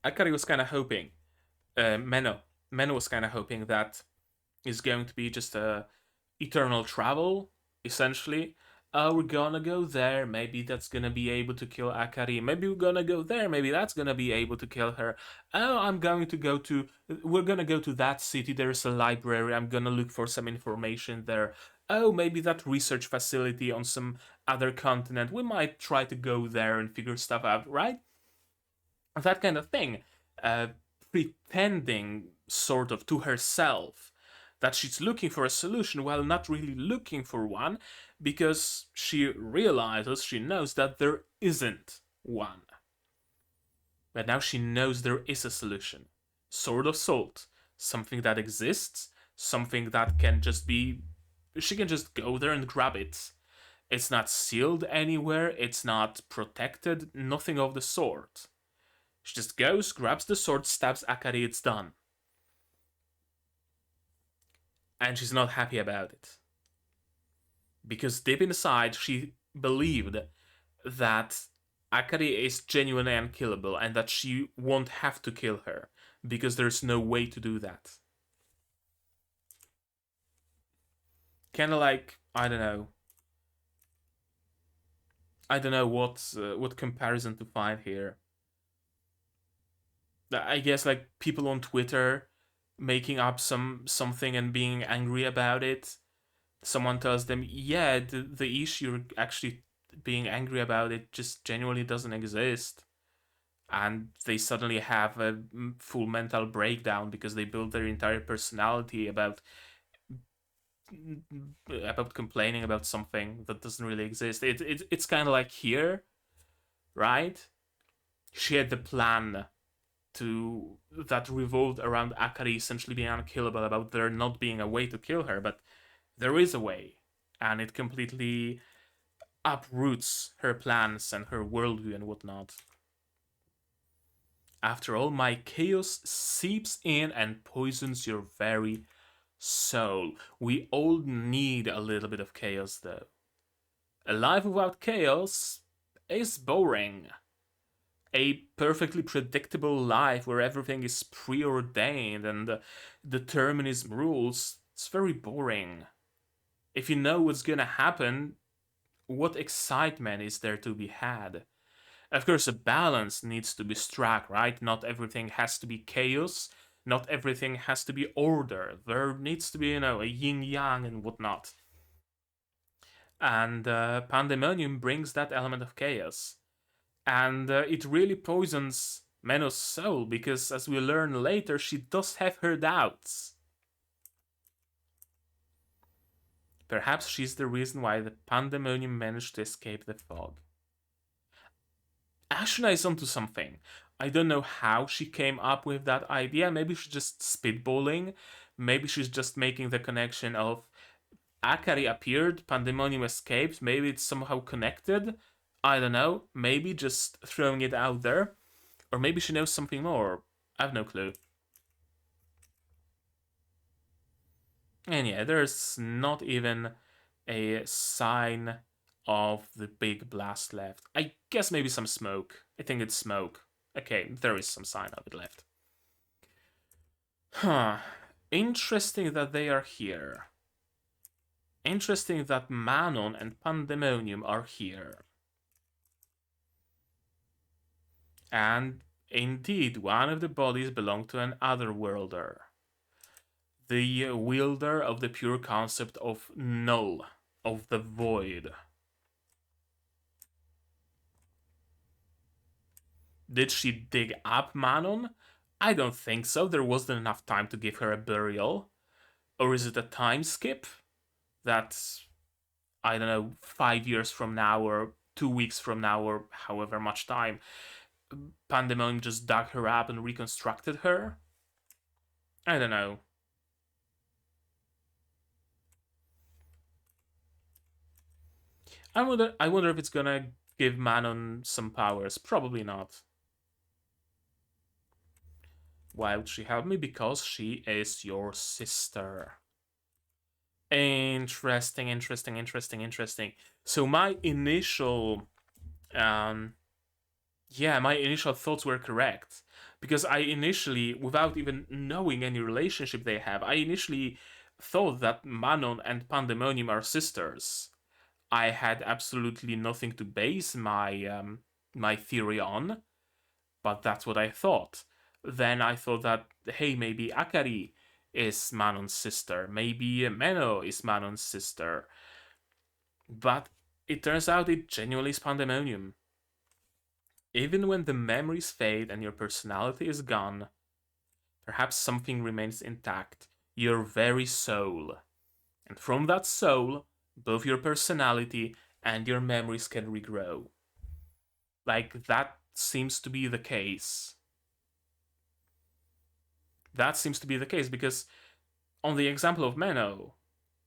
Akari was kind of hoping, Menou was kind of hoping that it's going to be just a eternal travel, essentially. Oh, we're gonna go there. Maybe that's gonna be able to kill Akari. Maybe we're gonna go there. Maybe that's gonna be able to kill her. Oh, we're gonna go to that city. There's a library. I'm gonna look for some information there. Oh, maybe that research facility on some other continent. We might try to go there and figure stuff out, right? That kind of thing. Uh, Pretending, sort of, to herself that she's looking for a solution while not really looking for one because she knows that there isn't one. But now she knows there is a solution. Sword of Salt. Something that exists, something that can just be. She can just go there and grab it. It's not sealed anywhere, it's not protected, nothing of the sort. She just goes, grabs the sword, stabs Akari, it's done. And she's not happy about it. Because deep inside, she believed that Akari is genuinely unkillable and that she won't have to kill her because there's no way to do that. Kind of like, I don't know. I don't know what comparison to find here. I guess like people on Twitter making up something and being angry about it. Someone tells them, yeah, the issue you're actually being angry about it just genuinely doesn't exist. And they suddenly have a full mental breakdown because they build their entire personality about complaining about something that doesn't really exist. It's kind of like here, right? She had the plan to that revolved around Akari essentially being unkillable, about there not being a way to kill her, but there is a way, and it completely uproots her plans and her worldview and whatnot. After all, my chaos seeps in and poisons your very soul. We all need a little bit of chaos, though. A life without chaos is boring. A perfectly predictable life where everything is preordained and determinism rules, it's very boring. If you know what's gonna happen, what excitement is there to be had? Of course, a balance needs to be struck, right? Not everything has to be chaos. Not everything has to be order. There needs to be, a yin yang and whatnot. And Pandemonium brings that element of chaos. And it really poisons Menou's soul because, as we learn later, she does have her doubts. Perhaps she's the reason why the Pandemonium managed to escape the fog. Ashuna is onto something. I don't know how she came up with that idea. Maybe she's just spitballing. Maybe she's just making the connection of Akari appeared, Pandemonium escaped. Maybe it's somehow connected. I don't know. Maybe just throwing it out there. Or maybe she knows something more. I have no clue. And yeah, there's not even a sign of the big blast left. I guess maybe some smoke. I think it's smoke. Okay, there is some sign of it left. Huh. Interesting that they are here. Interesting that Manon and Pandemonium are here. And indeed, one of the bodies belonged to an otherworlder. The wielder of the pure concept of null, of the void. Did she dig up Manon? I don't think so. There wasn't enough time to give her a burial. Or is it a time skip? That's, I don't know, 5 years from now or 2 weeks from now or however much time. Pandemonium just dug her up and reconstructed her? I don't know. I wonder if it's gonna give Manon some powers. Probably not. Why would she help me? Because she is your sister. Interesting. So my initial my initial thoughts were correct. Because I initially, without even knowing any relationship they have, I initially thought that Manon and Pandemonium are sisters. I had absolutely nothing to base my theory on, but that's what I thought. Then I thought that, hey, maybe Akari is Manon's sister, maybe Menou is Manon's sister, but it turns out it genuinely is Pandemonium. Even when the memories fade and your personality is gone, perhaps something remains intact, your very soul. And from that soul, both your personality and your memories can regrow. Like, that seems to be the case. That seems to be the case because, on the example of Menou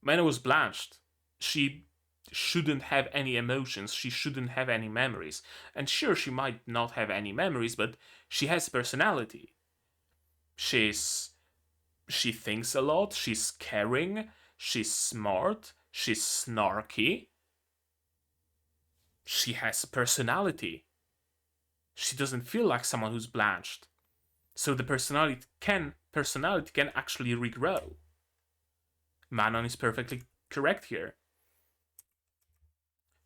was blanched. She shouldn't have any emotions, she shouldn't have any memories. And sure, she might not have any memories, but she has personality. She thinks a lot, she's caring, she's smart, she's snarky. She has personality. She doesn't feel like someone who's blanched. So the personality can actually regrow. Manon is perfectly correct here.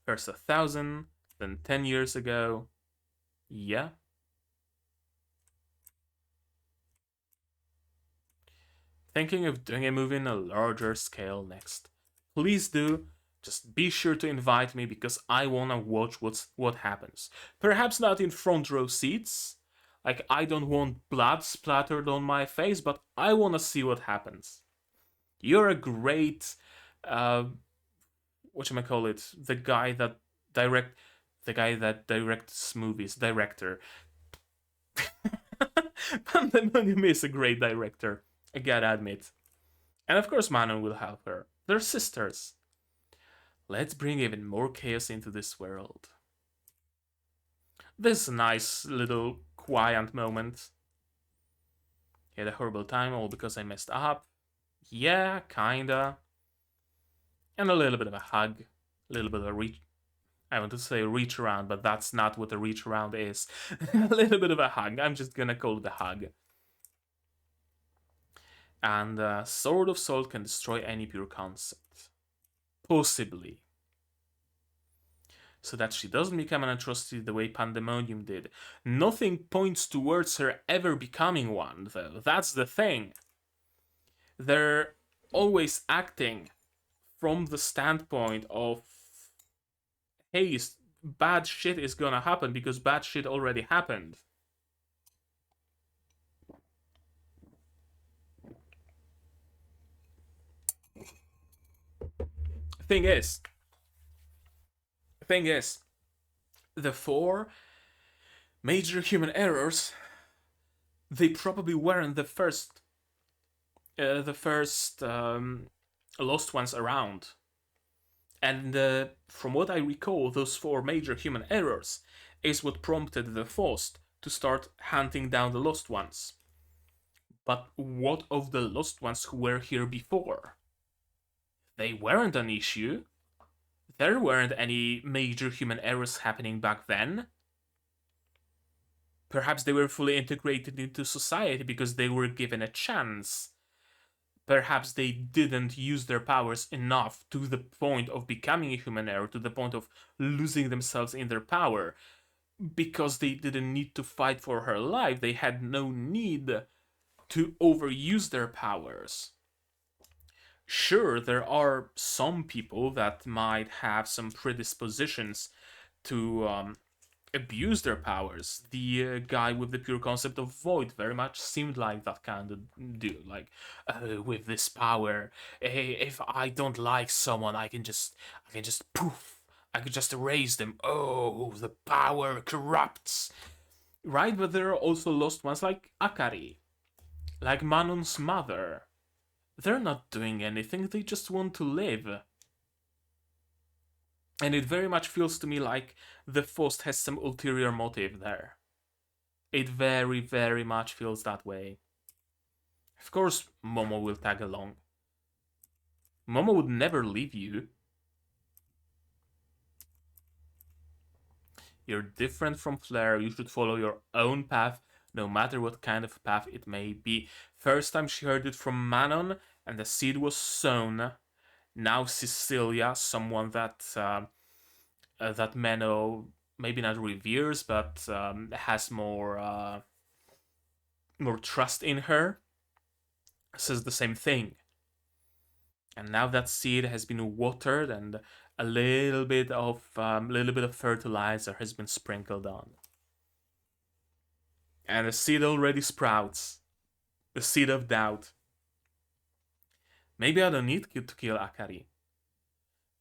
First 1,000, then 10 years ago. Yeah. thinking of doing a movie on a larger scale next, please do. Just be sure to invite me because I wanna watch what happens. Perhaps not in front row seats. Like I don't want blood splattered on my face, but I wanna see what happens. You're a great what should I call it? Direct the guy that directs movies, director. Pandemonium is a great director, I gotta admit. And of course Menou will help her. They're sisters. Let's bring even more chaos into this world. This nice little quiet moment. He had a horrible time all because I messed up. Yeah, kinda. And a little bit of a hug. A little bit of a reach. I want to say reach around, but that's not what a reach around is. A little bit of a hug. I'm just gonna call it a hug. And Sword of Salt can destroy any pure concept. Possibly. So that she doesn't become an atrocity the way Pandemonium did. Nothing points towards her ever becoming one, though. That's the thing. They're always acting from the standpoint of, hey, bad shit is gonna happen because bad shit already happened. Thing is, the four major human errors, they probably weren't the first lost ones around. And from what I recall, those four major human errors is what prompted the Faust to start hunting down the lost ones. But what of the lost ones who were here before? They weren't an issue. There weren't any major human errors happening back then. Perhaps they were fully integrated into society because they were given a chance. Perhaps they didn't use their powers enough to the point of becoming a human error, to the point of losing themselves in their power. Because they didn't need to fight for her life, they had no need to overuse their powers. Sure, there are some people that might have some predispositions to abuse their powers. The guy with the pure concept of void very much seemed like that kind of dude. Like, with this power, if I don't like someone, I can just poof. I could just erase them. Oh, the power corrupts. Right, but there are also lost ones like Akari, like Manon's mother. They're not doing anything, they just want to live. And it very much feels to me like the Faust has some ulterior motive there. It very, very much feels that way. Of course, Momo will tag along. Momo would never leave you. You're different from Flair, you should follow your own path, no matter what kind of path it may be. First time she heard it from Manon, and the seed was sown. Now Cecilia, someone that that Menou maybe not reveres, but has more trust in her, says the same thing. And now that seed has been watered, and a little bit of fertilizer has been sprinkled on, and the seed already sprouts. The seed of doubt. Maybe I don't need to kill Akari.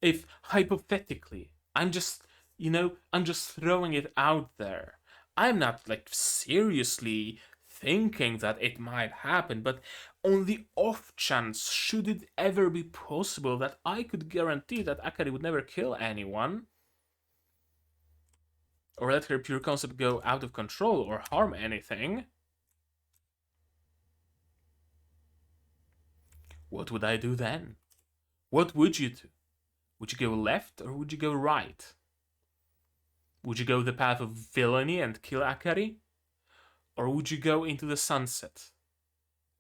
If hypothetically, I'm just throwing it out there. I'm not like seriously thinking that it might happen, but on the off chance, should it ever be possible that I could guarantee that Akari would never kill anyone, or let her pure concept go out of control or harm anything, what would I do then? What would you do? Would you go left or would you go right? Would you go the path of villainy and kill Akari? Or would you go into the sunset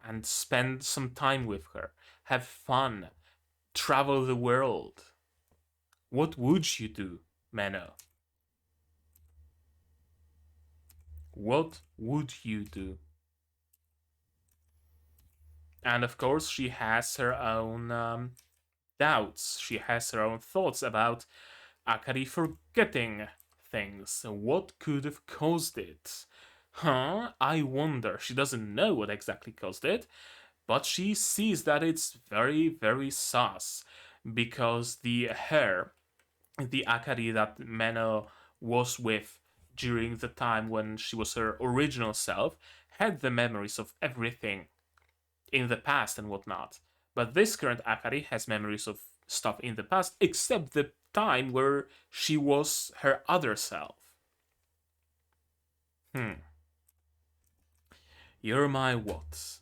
and spend some time with her, have fun, travel the world? What would you do, Menou? What would you do? And of course, she has her own doubts. She has her own thoughts about Akari forgetting things. What could have caused it? Huh? I wonder. She doesn't know what exactly caused it, but she sees that it's very, very sus because the hair, the Akari that Menou was with during the time when she was her original self, had the memories of everything in the past and whatnot. But this current Akari has memories of stuff in the past, except the time where she was her other self. Hmm. You're my what?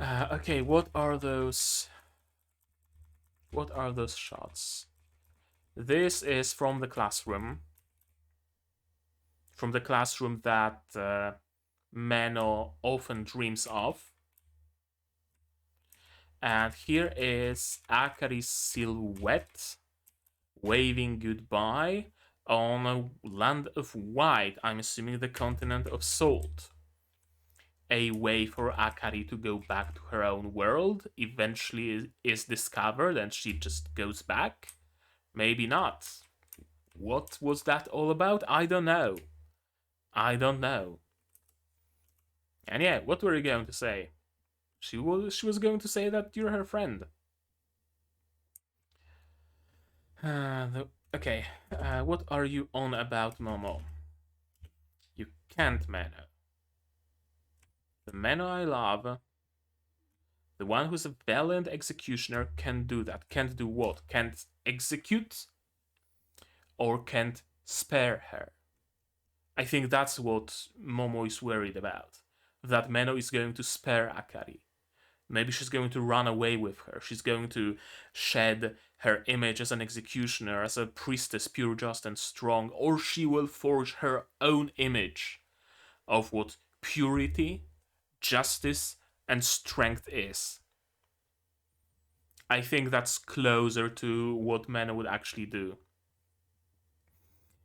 Okay, what are those? What are those shots? This is from the classroom. From the classroom that Menou often dreams of. And here is Akari's silhouette waving goodbye on a land of white, I'm assuming the continent of salt. A way for Akari to go back to her own world eventually is discovered and she just goes back. Maybe not. What was that all about? I don't know. I don't know. And yeah, what were you going to say? She was going to say that you're her friend. Okay, what are you on about, Momo? You can't, Menou. The Menou I love, the one who's a valiant executioner, can do that. Can't do what? Can't execute or can't spare her. I think that's what Momo is worried about. That Menou is going to spare Akari. Maybe she's going to run away with her. She's going to shed her image as an executioner, as a priestess, pure, just, and strong, or she will forge her own image of what purity, justice, and strength is. I think that's closer to what Menou would actually do.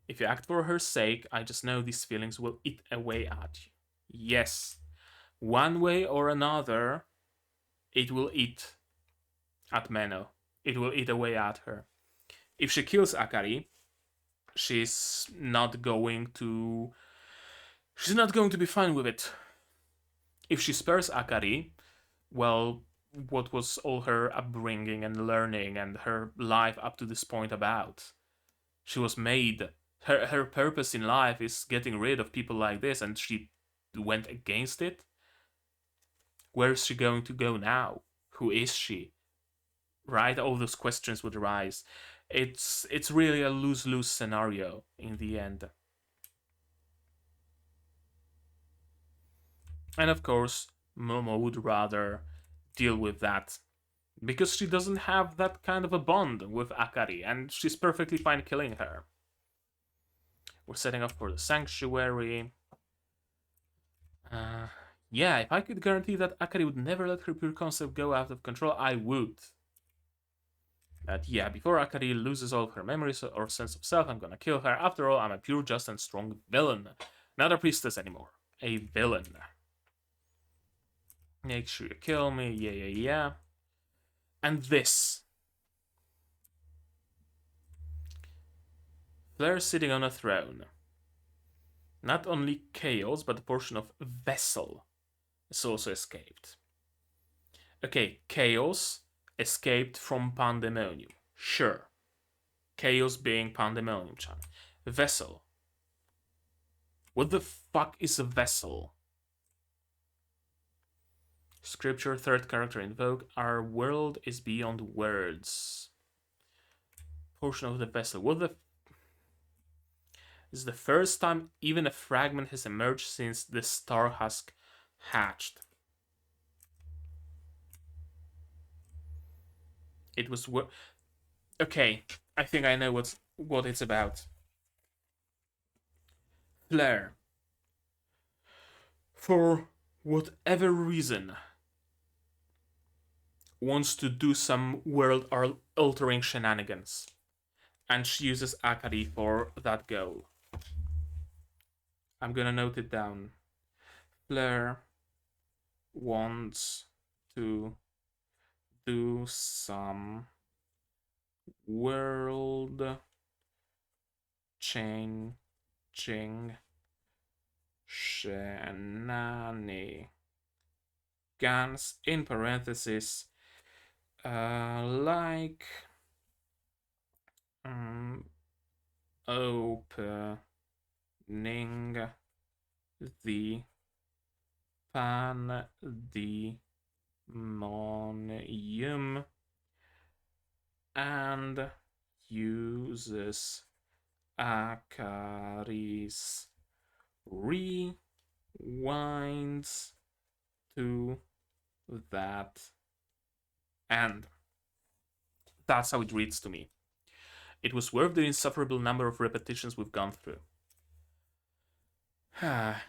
If you act for her sake, I just know these feelings will eat away at you. Yes, one way or another, it will eat at Menou. It will eat away at her. If she kills Akari, she's not going to. She's not going to be fine with it. If she spares Akari, well, what was all her upbringing and learning and her life up to this point about? She was made. Her purpose in life is getting rid of people like this, and she went against it. Where is she going to go now? Who is she? Right? All those questions would arise. It's really a lose-lose scenario in the end. And of course, Momo would rather deal with that because she doesn't have that kind of a bond with Akari, and she's perfectly fine killing her. We're setting up for the sanctuary. Yeah, if I could guarantee that Akari would never let her pure concept go out of control, I would. But yeah, before Akari loses all of her memories or sense of self, I'm gonna kill her. After all, I'm a pure, just, and strong villain. Not a priestess anymore. A villain. Make sure you kill me. Yeah. And this. Flare sitting on a throne. Not only chaos, but a portion of vessel is also escaped. Okay, chaos escaped from pandemonium. Sure. Chaos being pandemonium-chan. Vessel. What the fuck is a vessel? Scripture, third character invoke. Our world is beyond words. Portion of the vessel. What the... This is the first time even a fragment has emerged since the star husk hatched. It was... Okay, I think I know what it's about. Flare. For whatever reason, wants to do some world altering shenanigans. And she uses Akari for that goal. I'm gonna note it down. Flare wants to do some world changing shenanigans, in parenthesis, like opening the pandemonium and uses Akari's rewinds to that end. That's how it reads to me. It was worth the insufferable number of repetitions we've gone through.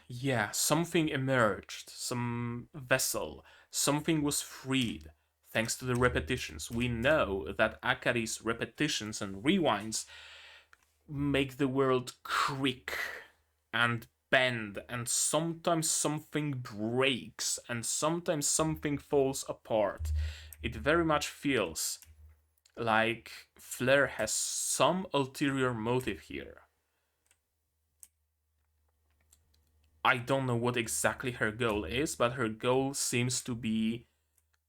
Yeah, something emerged, some vessel, something was freed. Thanks to the repetitions, we know that Akari's repetitions and rewinds make the world creak and bend, and sometimes something breaks, and sometimes something falls apart. It very much feels like Flare has some ulterior motive here. I don't know what exactly her goal is, but her goal seems to be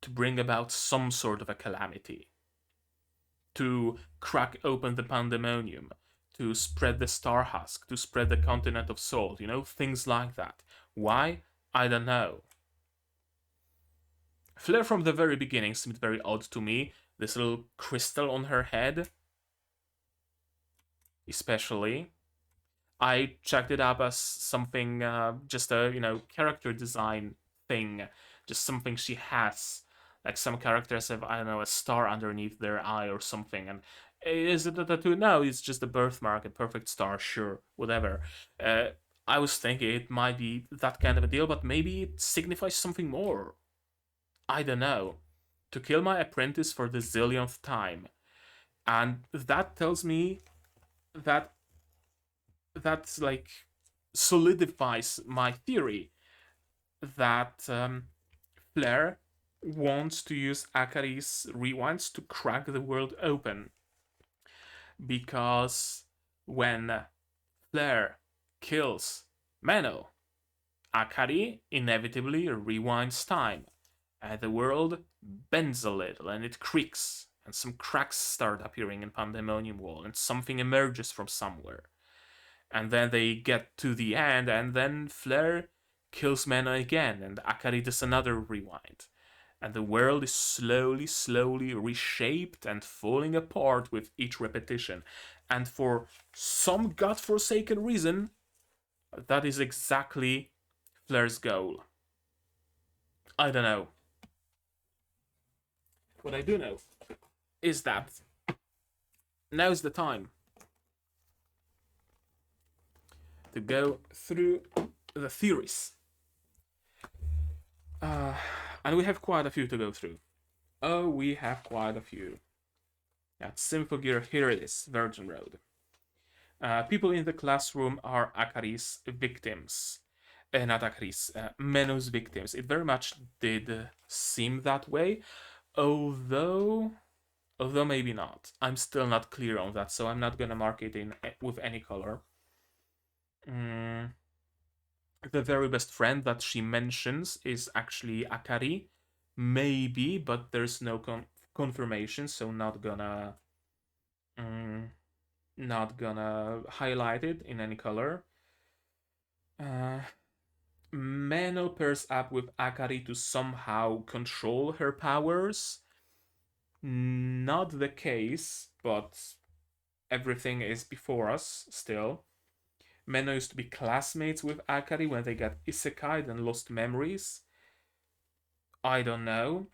to bring about some sort of a calamity. To crack open the pandemonium, to spread the star husk, to spread the continent of salt, things like that. Why? I don't know. Flare from the very beginning seemed very odd to me. This little crystal on her head, especially. I checked it up as something, just a character design thing, just something she has. Like some characters have, I don't know, a star underneath their eye or something. And is it a tattoo? No, it's just a birthmark, a perfect star. Sure, whatever. I was thinking it might be that kind of a deal, but maybe it signifies something more. I don't know. To kill my apprentice for the zillionth time, and that tells me that that's like solidifies my theory that Flare wants to use Akari's rewinds to crack the world open. Because when Flare kills Menou, Akari inevitably rewinds time, and the world bends a little and it creaks, and some cracks start appearing in Pandemonium Wall, and something emerges from somewhere. And then they get to the end, and then Flare kills Menou again, and Akari does another rewind. And the world is slowly reshaped and falling apart with each repetition. And for some godforsaken reason, that is exactly Flare's goal. I don't know. What I do know is that now's the time to go through the theories. And we have quite a few to go through. Oh, we have quite a few. At Symphogear, here it is, Virgin Road. People in the classroom are Akari's victims. Not Akari's, Menou's victims. It very much did seem that way, although maybe not. I'm still not clear on that, so I'm not gonna mark it in with any color. The very best friend that she mentions is actually Akari, maybe, but there's no confirmation, so not gonna highlight it in any color. Menou pairs up with Akari to somehow control her powers. Not the case, but everything is before us still. Menou used to be classmates with Akari when they got isekai'd and lost memories. I don't know.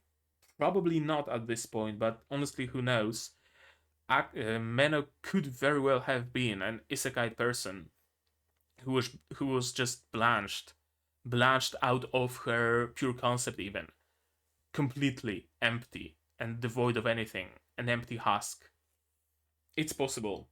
Probably not at this point, but honestly, who knows? Menou could very well have been an isekai person who was just blanched out of her pure concept, even completely empty and devoid of anything, an empty husk. It's possible.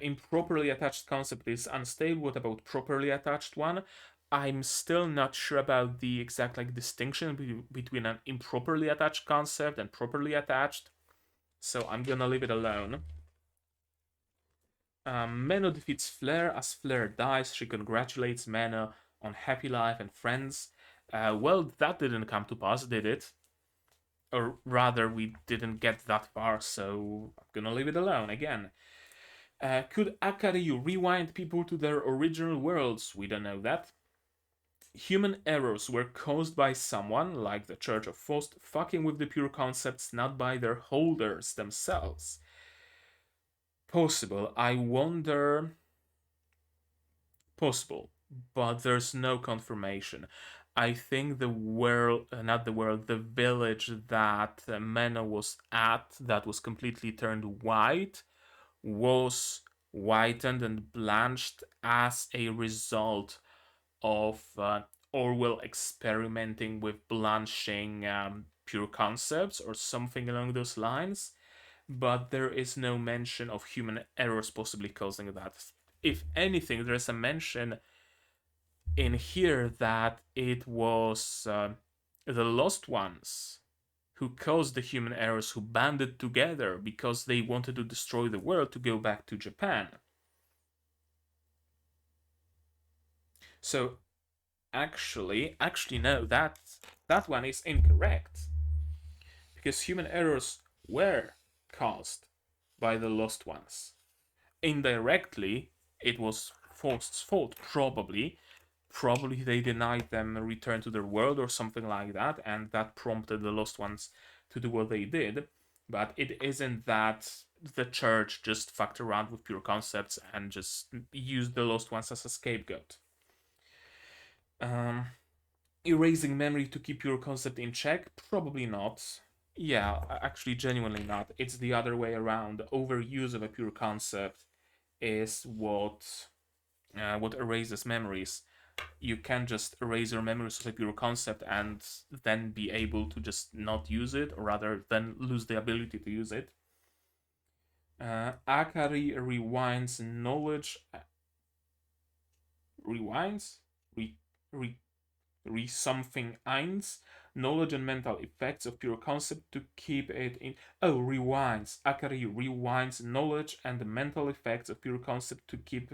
Improperly attached concept is unstable. What about properly attached one? I'm still not sure about the exact distinction between an improperly attached concept and properly attached, so I'm gonna leave it alone. Menou defeats Flare. As Flare dies, she congratulates Menou on happy life and friends. Well, that didn't come to pass, did it? Or rather, we didn't get that far, so I'm gonna leave it alone again. Could Akari rewind people to their original worlds? We don't know that. Human errors were caused by someone, like the Church of Faust, fucking with the pure concepts, not by their holders themselves. Possible. I wonder. Possible, but there's no confirmation. I think the world, not the world, the village that Menou was at, that was completely turned white, was whitened and blanched as a result of Orwell experimenting with blanching pure concepts or something along those lines. But there is no mention of human errors possibly causing that. If anything, there's a mention in here that it was the Lost Ones who caused the human errors, who banded together because they wanted to destroy the world to go back to Japan. So actually no, that one is incorrect because human errors were caused by the Lost Ones. Indirectly, it was Faust's fault, probably. Probably they denied them a return to their world or something like that, and that prompted the Lost Ones to do what they did. But it isn't that the church just fucked around with pure concepts and just used the Lost Ones as a scapegoat. Um, Erasing memory to keep pure concept in check? Probably not. Yeah, actually, genuinely not. It's the other way around. Overuse of a pure concept is what erases memories. You can't just erase your memories of a pure concept and then be able to just not use it, or rather, then lose the ability to use it. Akari rewinds knowledge. Rewinds? Re, re, something eins knowledge and mental effects of pure concept to keep it in. Oh, rewinds. Akari rewinds knowledge and the mental effects of pure concept to keep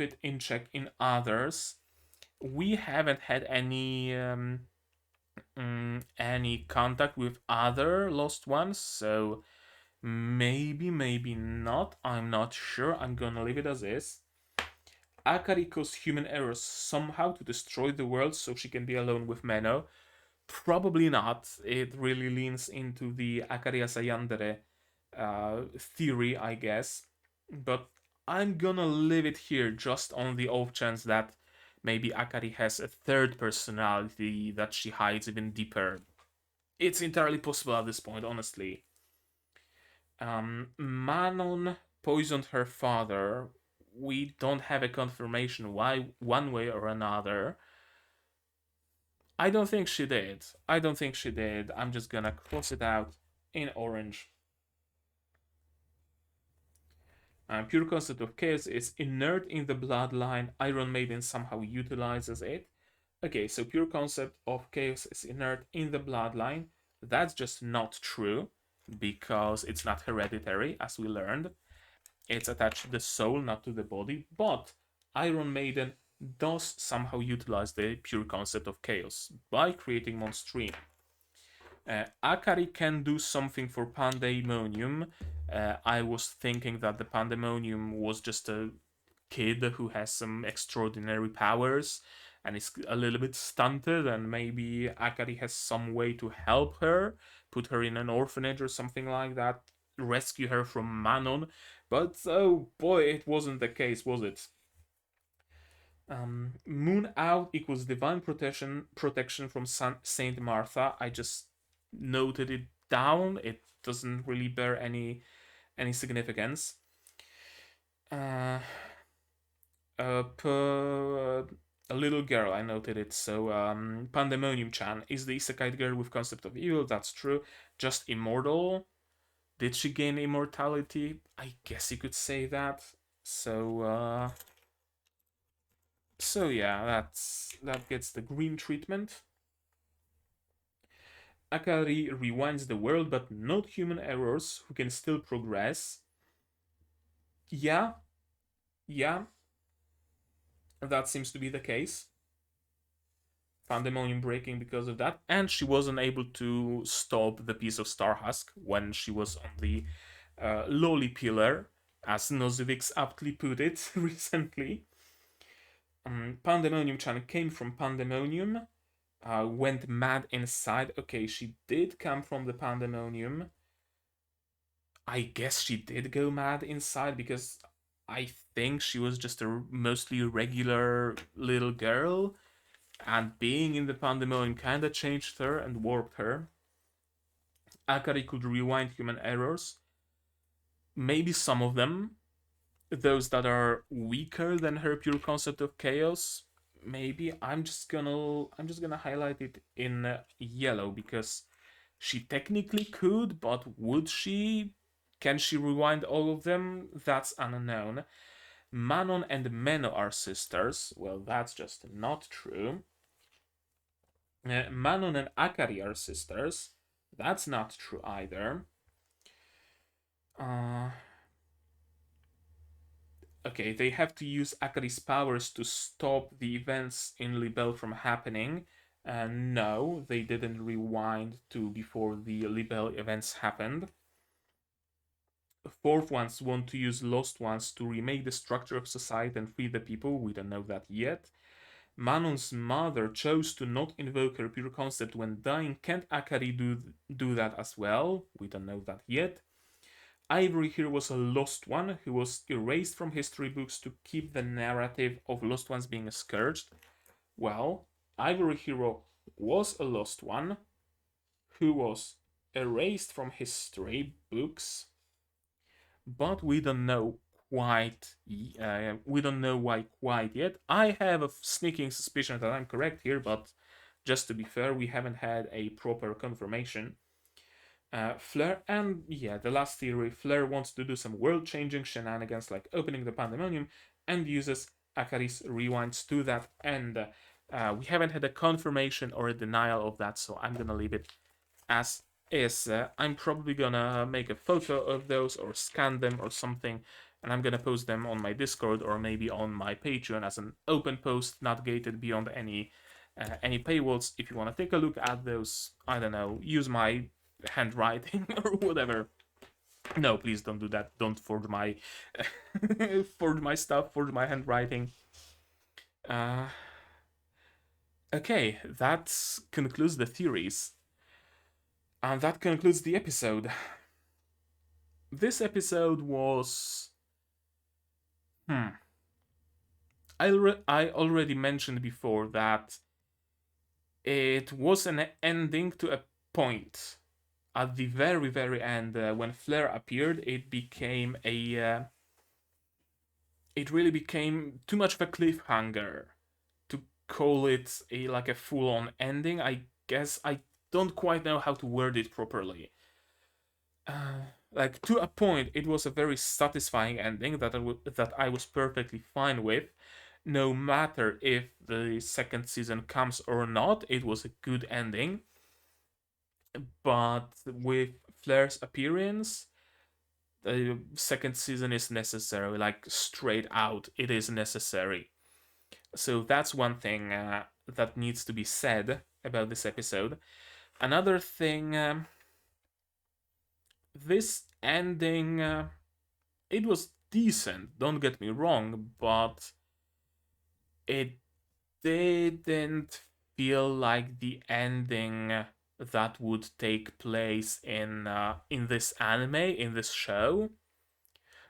it in check in others. We haven't had any contact with other lost ones, so maybe not. I'm not sure. I'm gonna leave it as is. Akari caused human errors somehow to destroy the world so she can be alone with Menou. Probably not. It really leans into the Akari as a yandere theory, I guess. But I'm gonna leave it here just on the off chance that maybe Akari has a third personality that she hides even deeper. It's entirely possible at this point, honestly. Manon poisoned her father. We don't have a confirmation why, one way or another. I don't think she did. I don't think she did. I'm just gonna cross it out in orange. Pure concept of chaos is inert in the bloodline. Iron Maiden somehow utilizes it. Okay, so pure concept of chaos is inert in the bloodline. That's just not true because it's not hereditary, as we learned. It's attached to the soul, not to the body. But Iron Maiden does somehow utilize the pure concept of chaos by creating Monstream. Akari can do something for Pandemonium. I was thinking that the Pandemonium was just a kid who has some extraordinary powers and is a little bit stunted, and maybe Akari has some way to help her, put her in an orphanage or something like that, rescue her from Manon. But oh boy, it wasn't the case, was it? Moon out equals divine protection from Saint Martha. I just noted it down. It doesn't really bear any significance. A little girl, I noted it. So Pandemonium Chan is the isekai girl with concept of evil. That's true. Just immortal. Did she gain immortality? I guess you could say that. So So yeah, that gets the green treatment. Akari rewinds the world, but not human errors who can still progress. Yeah, yeah, that seems to be the case. Pandemonium breaking because of that, and she wasn't able to stop the piece of Star Husk when she was on the lolly pillar, as Nozivix aptly put it recently. Pandemonium-chan came from Pandemonium, went mad inside. Okay, she did come from the Pandemonium. I guess she did go mad inside because I think she was just a mostly regular little girl, and being in the Pandemonium kinda changed her and warped her. Akari could rewind human errors, maybe some of them, those that are weaker than her pure concept of chaos. Maybe I'm just gonna highlight it in yellow because she technically could, but would she? Can she rewind all of them? That's unknown. Manon and Menou are sisters. Well, that's just not true. Manon and Akari are sisters. That's not true either. Uh, okay, they have to use Akari's powers to stop the events in Libelle from happening. No, they didn't rewind to before the Libelle events happened. Fourth ones want to use Lost Ones to remake the structure of society and free the people. We don't know that yet. Manon's mother chose to not invoke her pure concept when dying. Can't Akari do that as well? We don't know that yet. Ivory here was a lost one who was erased from history books to keep the narrative of lost ones being scourged. Well, Ivory Hero was a lost one who was erased from history books, but we don't know quite. We don't know why quite yet. I have a sneaking suspicion that I'm correct here, but just to be fair, we haven't had a proper confirmation. Fleur, and yeah, the last theory, Fleur wants to do some world-changing shenanigans like opening the Pandemonium and uses Akari's rewinds to that end. We haven't had a confirmation or a denial of that, so I'm gonna leave it as is. I'm probably gonna make a photo of those or scan them or something, and I'm gonna post them on my Discord or maybe on my Patreon as an open post, not gated beyond any paywalls. If you want to take a look at those, I don't know, use my handwriting or whatever. No, please don't do that. Don't forge my forge my stuff, forge my handwriting. Uh, okay, that concludes the theories. And that concludes the episode. This episode was. Hmm. I already mentioned before that it was an ending to a point. At the very, very end, when Flare appeared, it became a. It really became too much of a cliffhanger to call it a full-on ending. I guess I don't quite know how to word it properly. Like to a point, it was a very satisfying ending that I was perfectly fine with. No matter if the second season comes or not, it was a good ending. But with Flair's appearance, the second season is necessary. Like straight out, it is necessary. So that's one thing that needs to be said about this episode. Another thing, this ending, it was decent, don't get me wrong, but it didn't feel like the ending that would take place in this anime, in this show.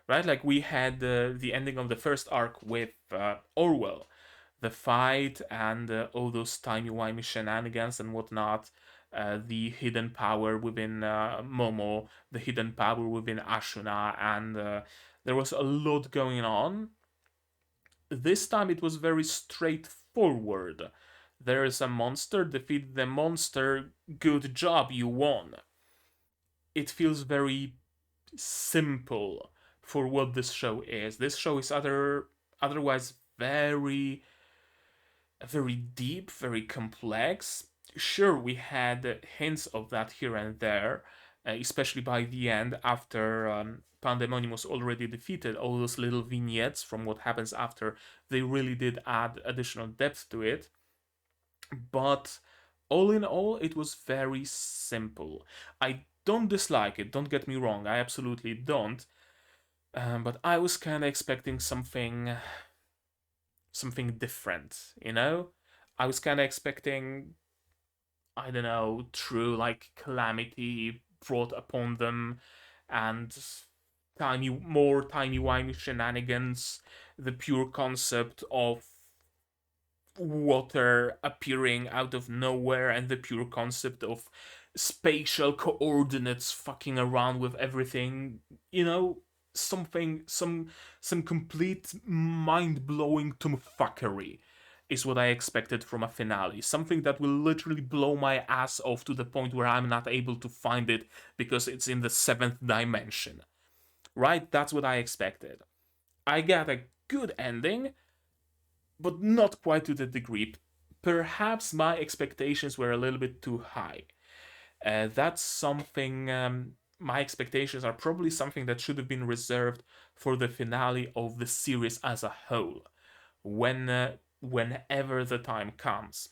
Right, like we had the ending of the first arc with Orwell, the fight and all those timey-wimey shenanigans and whatnot, the hidden power within Momo, the hidden power within Ashuna, and there was a lot going on. This time it was very straightforward. There is a monster, defeat the monster, good job, you won. It feels very simple for what this show is. This show is otherwise very very deep, very complex. Sure, we had hints of that here and there, especially by the end after Pandemonium was already defeated. All those little vignettes from what happens after, they really did add additional depth to it. But all in all, it was very simple. I don't dislike it, don't get me wrong, I absolutely don't. But I was kind of expecting something different, you know? I was kind of expecting, I don't know, true like calamity brought upon them and more timey-wimey shenanigans, the pure concept of water appearing out of nowhere and the pure concept of spatial coordinates fucking around with everything, you know, some complete mind-blowing tomfuckery is what I expected from a finale. Something that will literally blow my ass off to the point where I'm not able to find it because it's in the seventh dimension. Right? That's what I expected. I got a good ending, but not quite to the degree. Perhaps my expectations were a little bit too high. That's something. My expectations are probably something that should have been reserved for the finale of the series as a whole, whenever the time comes.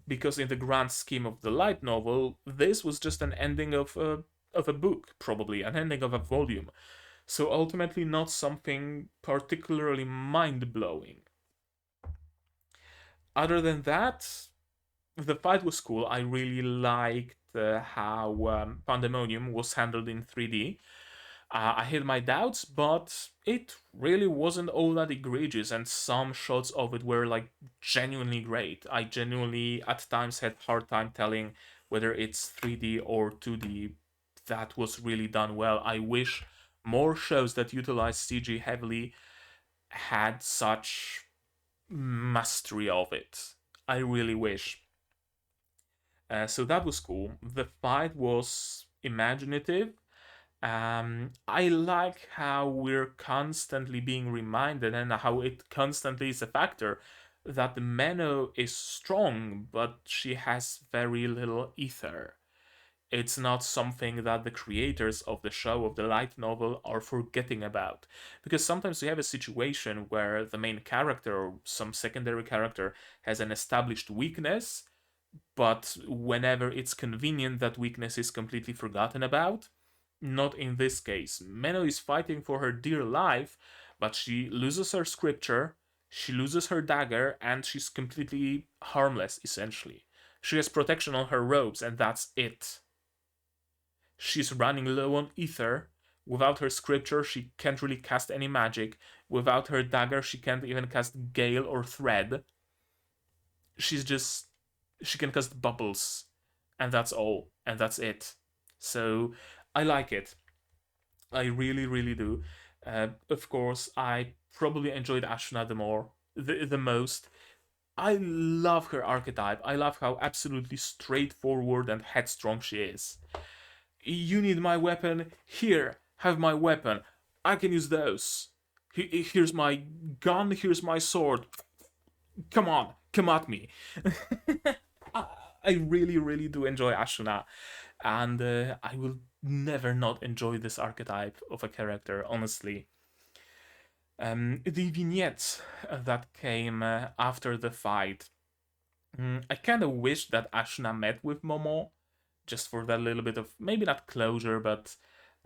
Because in the grand scheme of the light novel, this was just an ending of a book, probably an ending of a volume. So ultimately, not something particularly mind blowing. Other than that, the fight was cool. I really liked how Pandemonium was handled in 3D. I had my doubts, but it really wasn't all that egregious, and some shots of it were like genuinely great. I genuinely at times had hard time telling whether it's 3D or 2D. That was really done well. I wish more shows that utilize CG heavily had such mastery of it. I really wish. So that was cool. The fight was imaginative. I like how we're constantly being reminded and how it constantly is a factor that the Menou is strong, but she has very little ether. It's not something that the creators of the show, of the light novel, are forgetting about. Because sometimes we have a situation where the main character or some secondary character has an established weakness, but whenever it's convenient, that weakness is completely forgotten about. Not in this case. Menou is fighting for her dear life, but she loses her scripture, she loses her dagger, and she's completely harmless, essentially. She has protection on her robes, and that's it. She's running low on ether. Without her scripture, she can't really cast any magic. Without her dagger, she can't even cast gale or thread. She's just. She can cast bubbles. And that's all. And that's it. So, I like it. I really, really do. Of course, I probably enjoyed Ashuna the most. I love her archetype. I love how absolutely straightforward and headstrong she is. You need my weapon? Here, have my weapon. I can use those. Here's my gun, here's my sword. Come on, come at me. I really, really do enjoy Ashuna, and I will never not enjoy this archetype of a character, honestly. The vignettes that came after the fight, I kind of wish that Ashuna met with Momo, just for that little bit of maybe not closure, but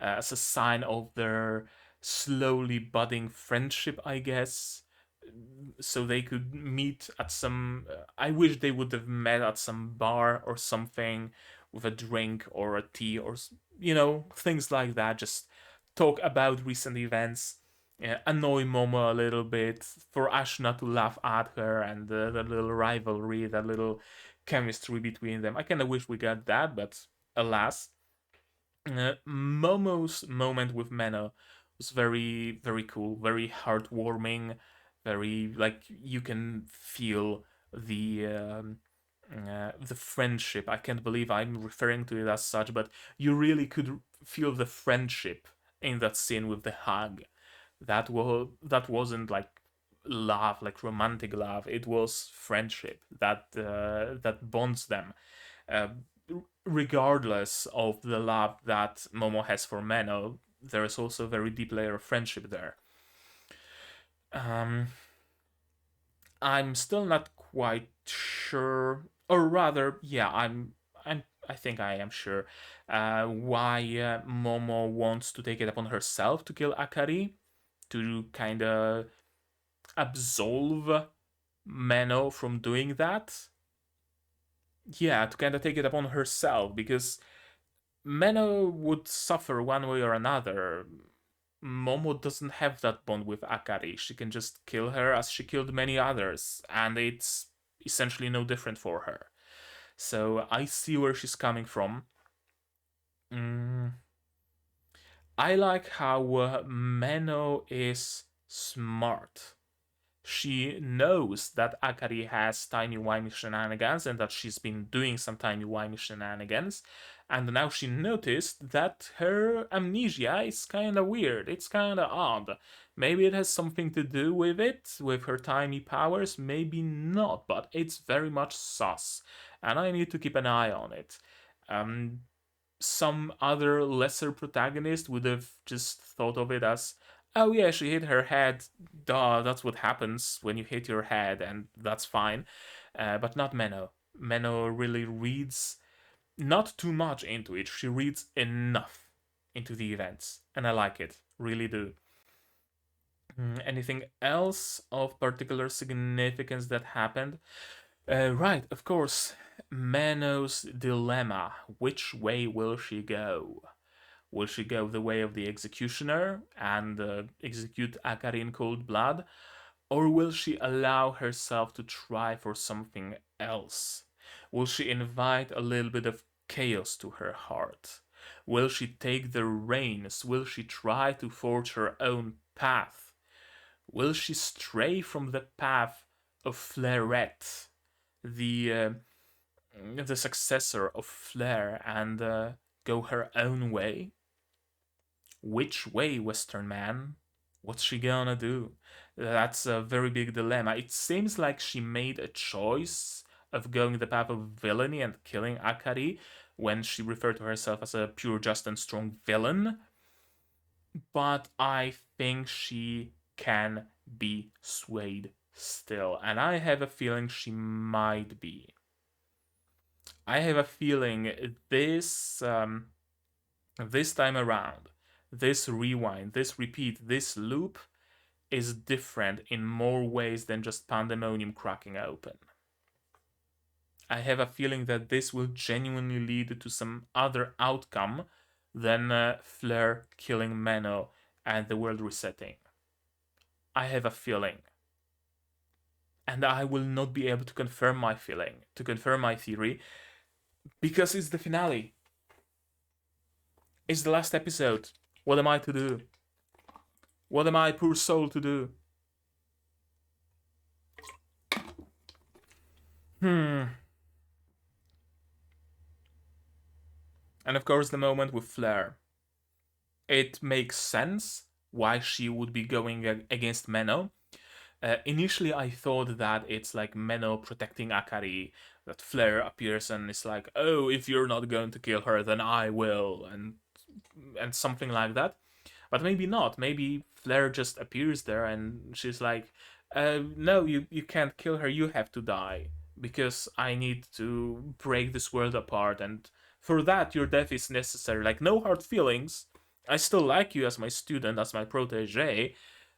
as a sign of their slowly budding friendship, I guess. So they could meet at some. I wish they would have met at some bar or something with a drink or a tea or things like that. Just talk about recent events. Annoy Momo a little bit for Ashna to laugh at her and the little rivalry, that little chemistry between them. I kind of wish we got that, but alas. Momo's moment with Menou was very, very cool, very heartwarming, very like you can feel the friendship. I can't believe I'm referring to it as such, but you really could feel the friendship in that scene with the hug. That wasn't like love, like romantic love. It was friendship that bonds them, uh, regardless of the love that Momo has for Menou. There is also a very deep layer of friendship there. Um, I'm still not quite sure, or rather, yeah, I think I am sure, why Momo wants to take it upon herself to kill Akari, to kind of absolve Menou from doing that. Yeah, to kind of take it upon herself, because Menou would suffer one way or another. Momo doesn't have that bond with Akari. She can just kill her as she killed many others, and it's essentially no different for her. So I see where she's coming from. Mm, I like how Menou is smart. She knows that Akari has timey-wimey shenanigans and that she's been doing some timey-wimey shenanigans, and now she noticed that her amnesia is kinda weird, it's kinda odd. Maybe it has something to do with it, with her timey powers, maybe not, but it's very much sus, and I need to keep an eye on it. Um, some other lesser protagonist would have just thought of it as, oh yeah, she hit her head, duh, that's what happens when you hit your head, and that's fine. But not Menou. Menou really reads not too much into it, she reads enough into the events, and I like it, really do. Anything else of particular significance that happened? Right, of course. Menou's dilemma. Which way will she go? Will she go the way of the executioner and execute Akari in cold blood? Or will she allow herself to try for something else? Will she invite a little bit of chaos to her heart? Will she take the reins? Will she try to forge her own path? Will she stray from the path of Flairette, the successor of Flair, and go her own way? Which way, Western man? What's she gonna do? That's a very big dilemma. It seems like she made a choice of going the path of villainy and killing Akari when she referred to herself as a pure, just, and strong villain. But I think she can be swayed still, and I have a feeling she might be. I have a feeling this time around, this rewind, this repeat, this loop is different in more ways than just pandemonium cracking open. I have a feeling that this will genuinely lead to some other outcome than Fleur killing Menou and the world resetting. I have a feeling. And I will not be able to confirm my feeling, to confirm my theory, because it's the finale. It's the last episode. What am I to do? What am I, poor soul, to do? And of course, the moment with Fleur. It makes sense why she would be going against Menou. Initially, I thought that it's like Menou protecting Akari, that Fleur appears and is like, oh, if you're not going to kill her, then I will, and something like that. But maybe not. Maybe Fleur just appears there and she's like, no, you can't kill her, you have to die. Because I need to break this world apart, and for that, your death is necessary. Like, no hard feelings. I still like you as my student, as my protege,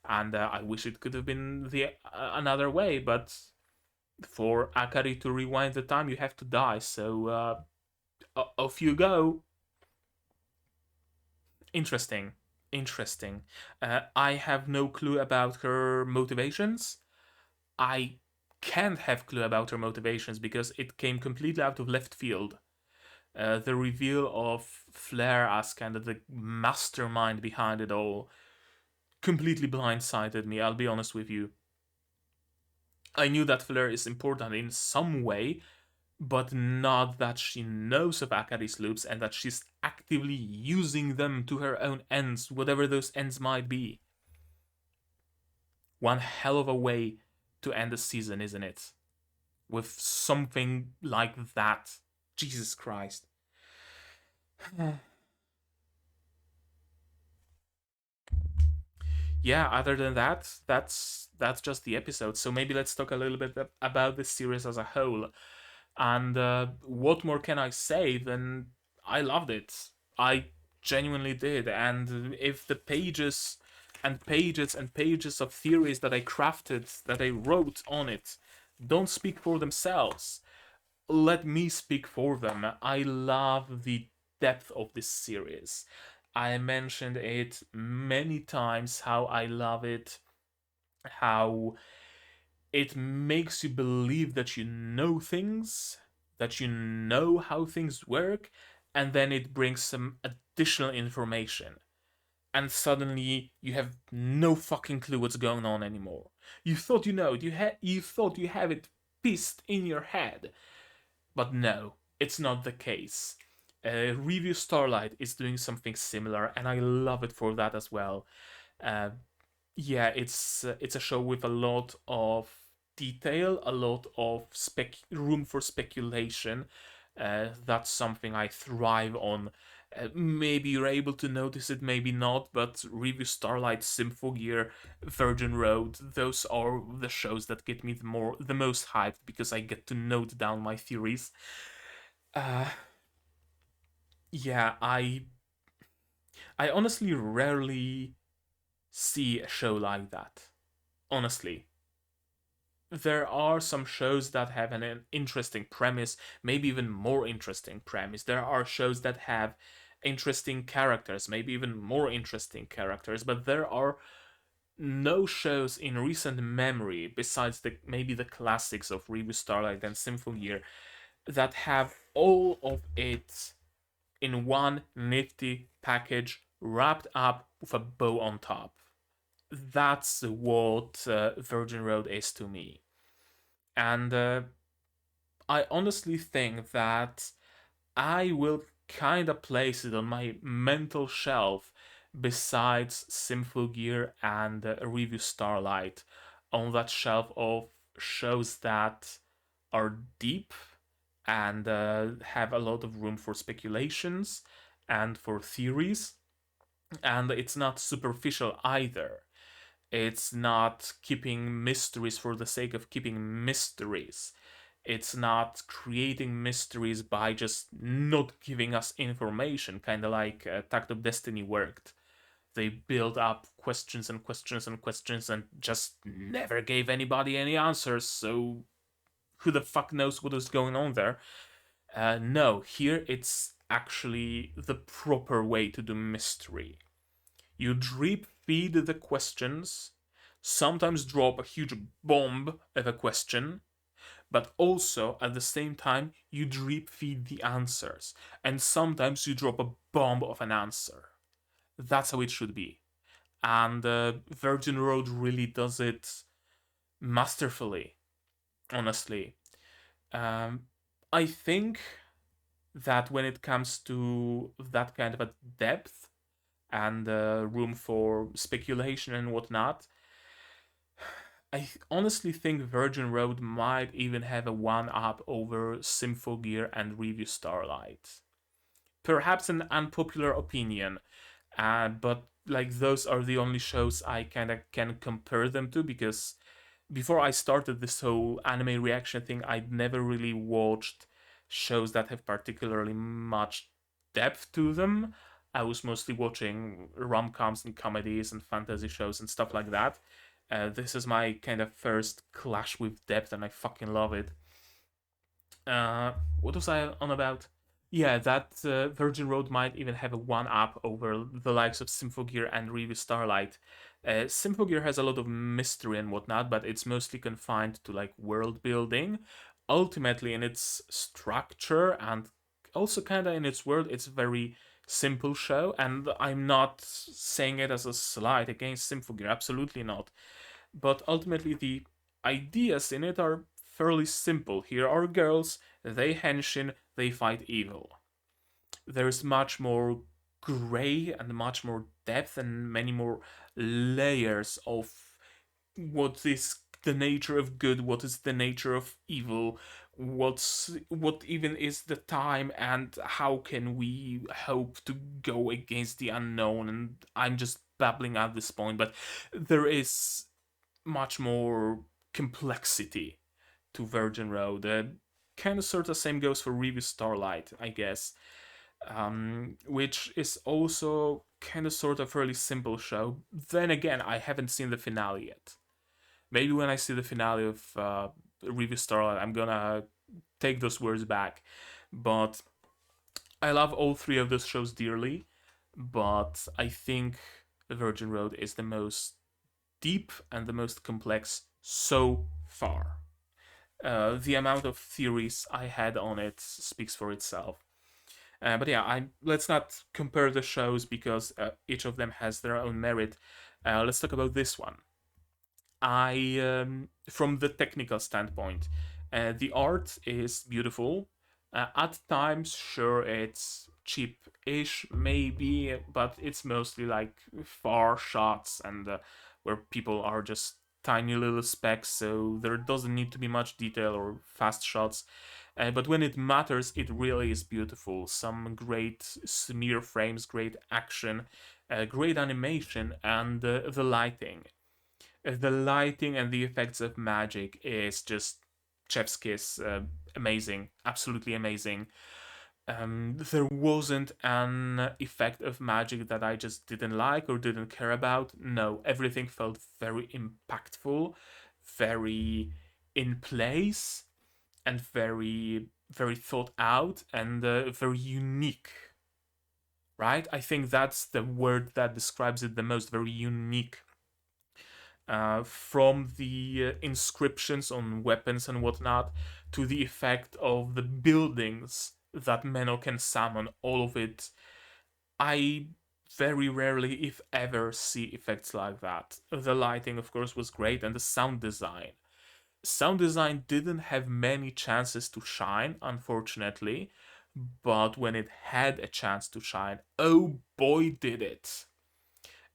and I wish it could have been the another way, but for Akari to rewind the time, you have to die, so off you go. Interesting. Interesting. I have no clue about her motivations. I can't have clue about her motivations because it came completely out of left field. The reveal of Flair as kind of the mastermind behind it all completely blindsided me, I'll be honest with you. I knew that Flair is important in some way, but not that she knows of Akari's loops and that she's actively using them to her own ends, whatever those ends might be. One hell of a way to end the season, isn't it? With something like that. Jesus Christ. Yeah, other than that, that's just the episode. So maybe let's talk a little bit about this series as a whole. And what more can I say than I loved it? I genuinely did. And if the pages and pages and pages of theories that I crafted, that I wrote on it, don't speak for themselves, let me speak for them. I love the depth of this series. I mentioned it many times how I love it, how it makes you believe that you know things, that you know how things work, and then it brings some additional information. And suddenly you have no fucking clue what's going on anymore. You thought you know it, you thought you have it pieced in your head, but no, it's not the case. Revue Starlight is doing something similar, and I love it for that as well. Uh, yeah, it's a show with a lot of detail, a lot of room for speculation. That's something I thrive on. Maybe you're able to notice it, maybe not, but Revue Starlight, Symphogear, Virgin Road, those are the shows that get me the most hyped because I get to note down my theories. Uh, yeah, I honestly rarely see a show like that. Honestly, there are some shows that have an interesting premise, maybe even more interesting premise. There are shows that have interesting characters, maybe even more interesting characters, but there are no shows in recent memory, besides the maybe the classics of Revue Starlight and Symphogear, that have all of it in one nifty package wrapped up with a bow on top. That's what Virgin Road is to me. And I honestly think that I will kind of place it on my mental shelf besides Symphogear and Revue Starlight, on that shelf of shows that are deep and have a lot of room for speculations and for theories. And it's not superficial either. It's not keeping mysteries for the sake of keeping mysteries. It's not creating mysteries by just not giving us information, kind of like Tact of Destiny worked. They built up questions and questions and questions and just never gave anybody any answers, so who the fuck knows what is going on there? No, here it's actually the proper way to do mystery. You drip feed the questions, sometimes drop a huge bomb of a question, but also at the same time you drip feed the answers, and sometimes you drop a bomb of an answer. That's how it should be. And Virgin Road really does it masterfully, honestly. Um, I think that when it comes to that kind of a depth and room for speculation and whatnot, I honestly think Virgin Road might even have a one up over Symphogear and Revue Starlight. Perhaps an unpopular opinion, but like those are the only shows I kind of can compare them to because before I started this whole anime reaction thing, I'd never really watched shows that have particularly much depth to them. I was mostly watching rom-coms and comedies and fantasy shows and stuff like that. This is my kind of first clash with depth, and I fucking love it. What was I on about? Yeah, that Virgin Road might even have a one up over the likes of Symphogear and Revue Starlight. Symphogear has a lot of mystery and whatnot, but it's mostly confined to like world building. Ultimately, in its structure and also kind of in its world, it's a very simple show. And I'm not saying it as a slight against Symphogear, absolutely not. But ultimately, the ideas in it are fairly simple. Here are girls, they henshin, they fight evil. There's much more gray and much more depth and many more layers of what is the nature of good, what is the nature of evil, what even is the time, and how can we hope to go against the unknown. And I'm just babbling at this point, but there is much more complexity to Virgin Road. Kind of sort of same goes for Revue Starlight, I guess, which is also kind of sort of fairly simple show. Then again, I haven't seen the finale yet. Maybe when I see the finale of Revue Starlight, I'm gonna take those words back. But I love all three of those shows dearly, but I think Virgin Road is the most deep and the most complex so far. The amount of theories I had on it speaks for itself. But yeah, let's not compare the shows because each of them has their own merit. Let's talk about this one. From the technical standpoint, the art is beautiful. At times, sure, it's cheap-ish, maybe, but it's mostly like far shots and where people are just tiny little specks, so there doesn't need to be much detail or fast shots. But when it matters, it really is beautiful. Some great smear frames, great action, great animation, and the lighting. The lighting and the effects of magic is just chef's kiss. Amazing, absolutely amazing. There wasn't an effect of magic that I just didn't like or didn't care about. No, everything felt very impactful, very in place, and very thought out, and very unique. Right? I think that's the word that describes it the most. Very unique. From the inscriptions on weapons and whatnot to the effect of the buildings that Menou can summon, all of it. I very rarely, if ever, see effects like that. The lighting, of course, was great, and the sound design. Sound design didn't have many chances to shine, unfortunately, but when it had a chance to shine, oh boy, did it!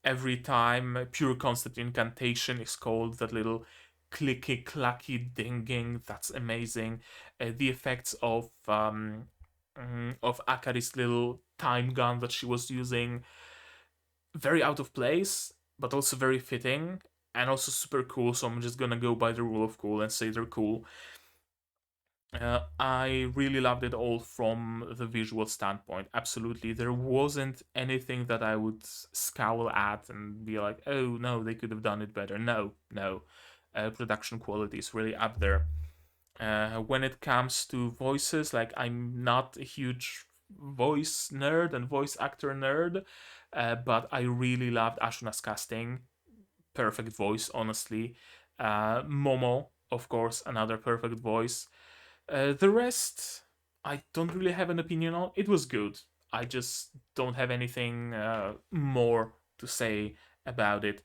Every time pure concept incantation is called, that little clicky clacky dinging, that's amazing. The effects of Akari's little time gun that she was using, very out of place, but also very fitting, and also super cool. So I'm just gonna go by the rule of cool and say they're cool. I really loved it all from the visual standpoint. Absolutely. There wasn't anything that I would scowl at and be like, oh no, they could have done it better. No, no. Production quality is really up there. When it comes to voices, like, I'm not a huge voice nerd and voice actor nerd, but I really loved Ashuna's casting. Perfect voice, honestly. Momo, of course, another perfect voice. The rest, I don't really have an opinion on. It was good. I just don't have anything more to say about it.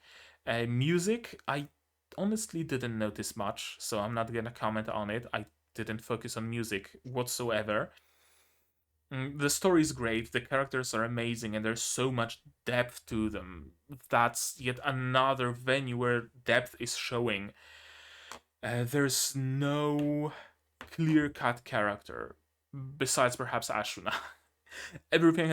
Music, I honestly didn't notice much, so I'm not gonna comment on it. I didn't focus on music whatsoever. The story is great, the characters are amazing, and there's so much depth to them. That's yet another venue where depth is showing. There's no clear-cut character besides perhaps Ashuna. Everybody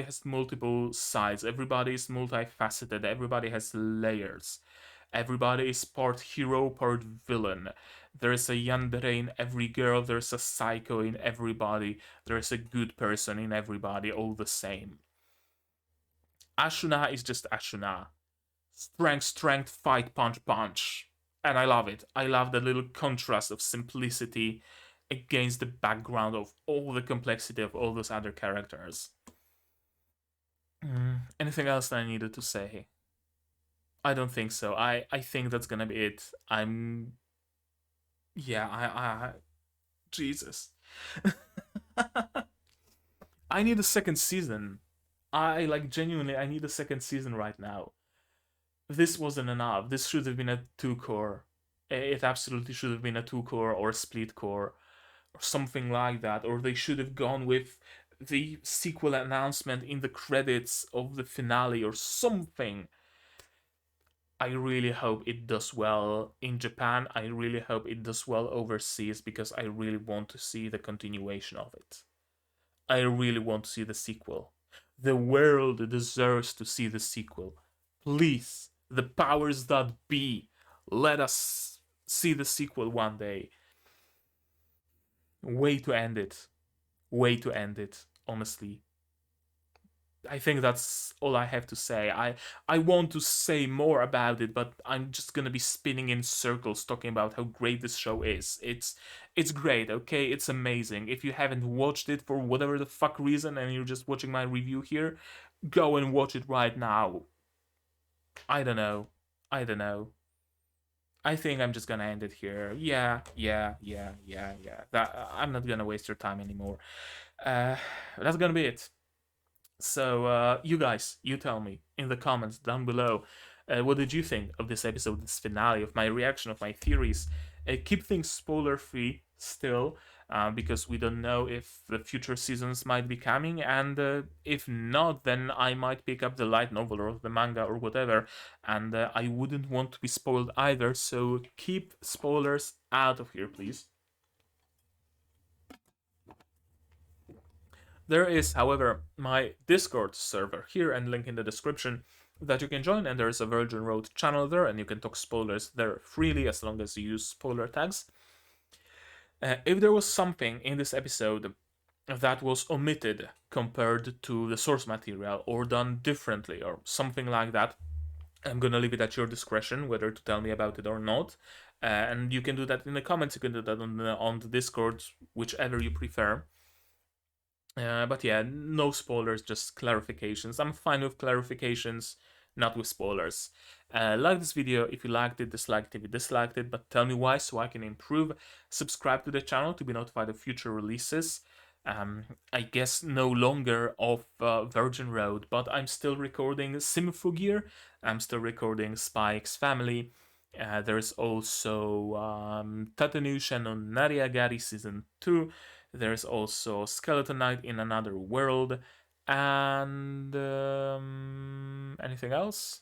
has multiple sides. Everybody is multifaceted. Everybody has layers. Everybody is part hero, part villain. There's a yandere in every girl. There's a psycho in everybody. There's a good person in everybody. All the same. Ashuna is just Ashuna. Strength, strength, fight, punch, punch. And I love it. I love the little contrast of simplicity against the background of all the complexity of all those other characters. Anything else that I needed to say? I don't think so. I think that's gonna be it. Yeah, Jesus. I need a second season. I like genuinely I need a second season right now. This wasn't enough. This should have been a two core. It absolutely should have been a two core or a split core or something like that. Or they should have gone with the sequel announcement in the credits of the finale or something. I really hope it does well in Japan. I really hope it does well overseas because I really want to see the continuation of it. I really want to see the sequel. The world deserves to see the sequel. Please, the powers that be, let us see the sequel one day. Way to end it. Way to end it, honestly. I think that's all I have to say. I want to say more about it, but I'm just gonna be spinning in circles talking about how great this show is. It's great, okay? It's amazing. If you haven't watched it for whatever the fuck reason and you're just watching my review here, go and watch it right now. I don't know. I don't know. I think I'm just gonna end it here. Yeah. That I'm not gonna waste your time anymore. That's gonna be it. So, you guys, you tell me in the comments down below, what did you think of this episode, this finale, of my reaction, of my theories? Keep things spoiler free still, because we don't know if the future seasons might be coming, and if not, then I might pick up the light novel or the manga or whatever, and I wouldn't want to be spoiled either, so keep spoilers out of here, please. There is, however, my Discord server here and link in the description that you can join, and there's a Virgin Road channel there, and you can talk spoilers there freely as long as you use spoiler tags. If there was something in this episode that was omitted compared to the source material or done differently or something like that, I'm gonna leave it at your discretion whether to tell me about it or not. And you can do that in the comments, you can do that on the Discord, whichever you prefer. But yeah, no spoilers, just clarifications. I'm fine with clarifications, not with spoilers. Like this video if you liked it, disliked it if you disliked it, but tell me why so I can improve. Subscribe to the channel to be notified of future releases. I guess no longer of Virgin Road, but I'm still recording Symphogear, I'm still recording Spy X Family. There's also Tatenusha no Nariagari Season 2. There's also Skeleton Knight in Another World. And anything else?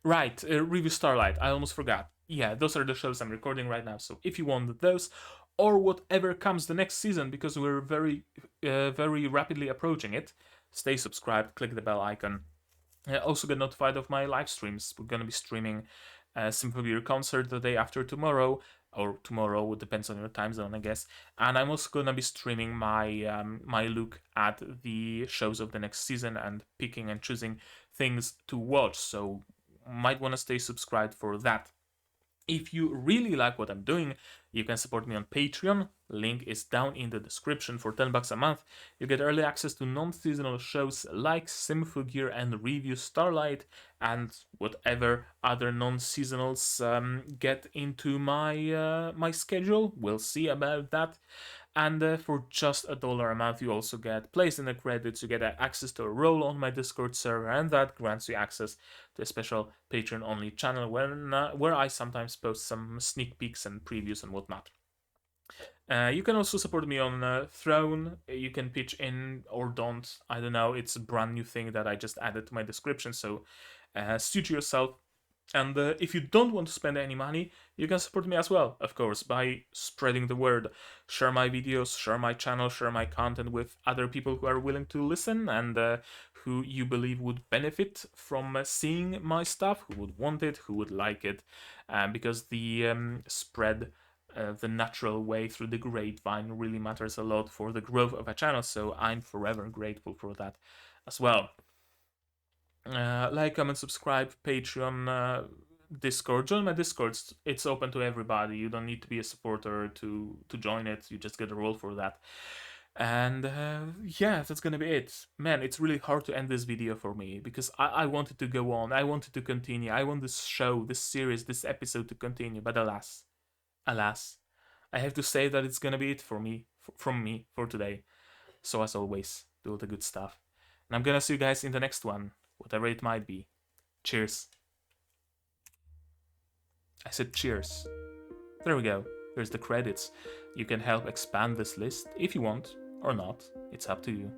Right, Revue Starlight. I almost forgot. Yeah, those are the shows I'm recording right now. So if you want those, or whatever comes the next season, because we're very rapidly approaching it, stay subscribed, click the bell icon. Also get notified of my live streams. We're gonna be streaming Symphony concert the day after tomorrow, or tomorrow, it depends on your time zone, I guess. And I'm also gonna be streaming my my look at the shows of the next season and picking and choosing things to watch. So might want to stay subscribed for that. If you really like what I'm doing, you can support me on Patreon. Link is down in the description. For $10 a month, you get early access to non-seasonal shows like Symphogear and Revue Starlight, and whatever other non-seasonals get into my my schedule. We'll see about that. And for just $1 a month, you also get placed in the credits, you get access to a role on my Discord server, and that grants you access to a special Patreon-only channel where I sometimes post some sneak peeks and previews and whatnot. You can also support me on Throne. You can pitch in or don't. I don't know. It's a brand new thing that I just added to my description, so suit yourself. And if you don't want to spend any money, you can support me as well, of course, by spreading the word. Share my videos, share my channel, share my content with other people who are willing to listen and who you believe would benefit from seeing my stuff, who would want it, who would like it, because the spread the natural way through the grapevine really matters a lot for the growth of a channel, so I'm forever grateful for that as well. Like, comment, subscribe, Patreon, Discord. Join my Discord. It's open to everybody. You don't need to be a supporter to join it. You just get a role for that. And yeah, that's gonna be it. Man, it's really hard to end this video for me because I wanted to go on. I wanted to continue. I want this show, this series, this episode to continue. But alas, I have to say that it's gonna be it for me, from me for today. So as always, do all the good stuff. And I'm gonna see you guys in the next one, whatever it might be. Cheers. I said cheers. There we go. Here's the credits. You can help expand this list if you want, or not. It's up to you.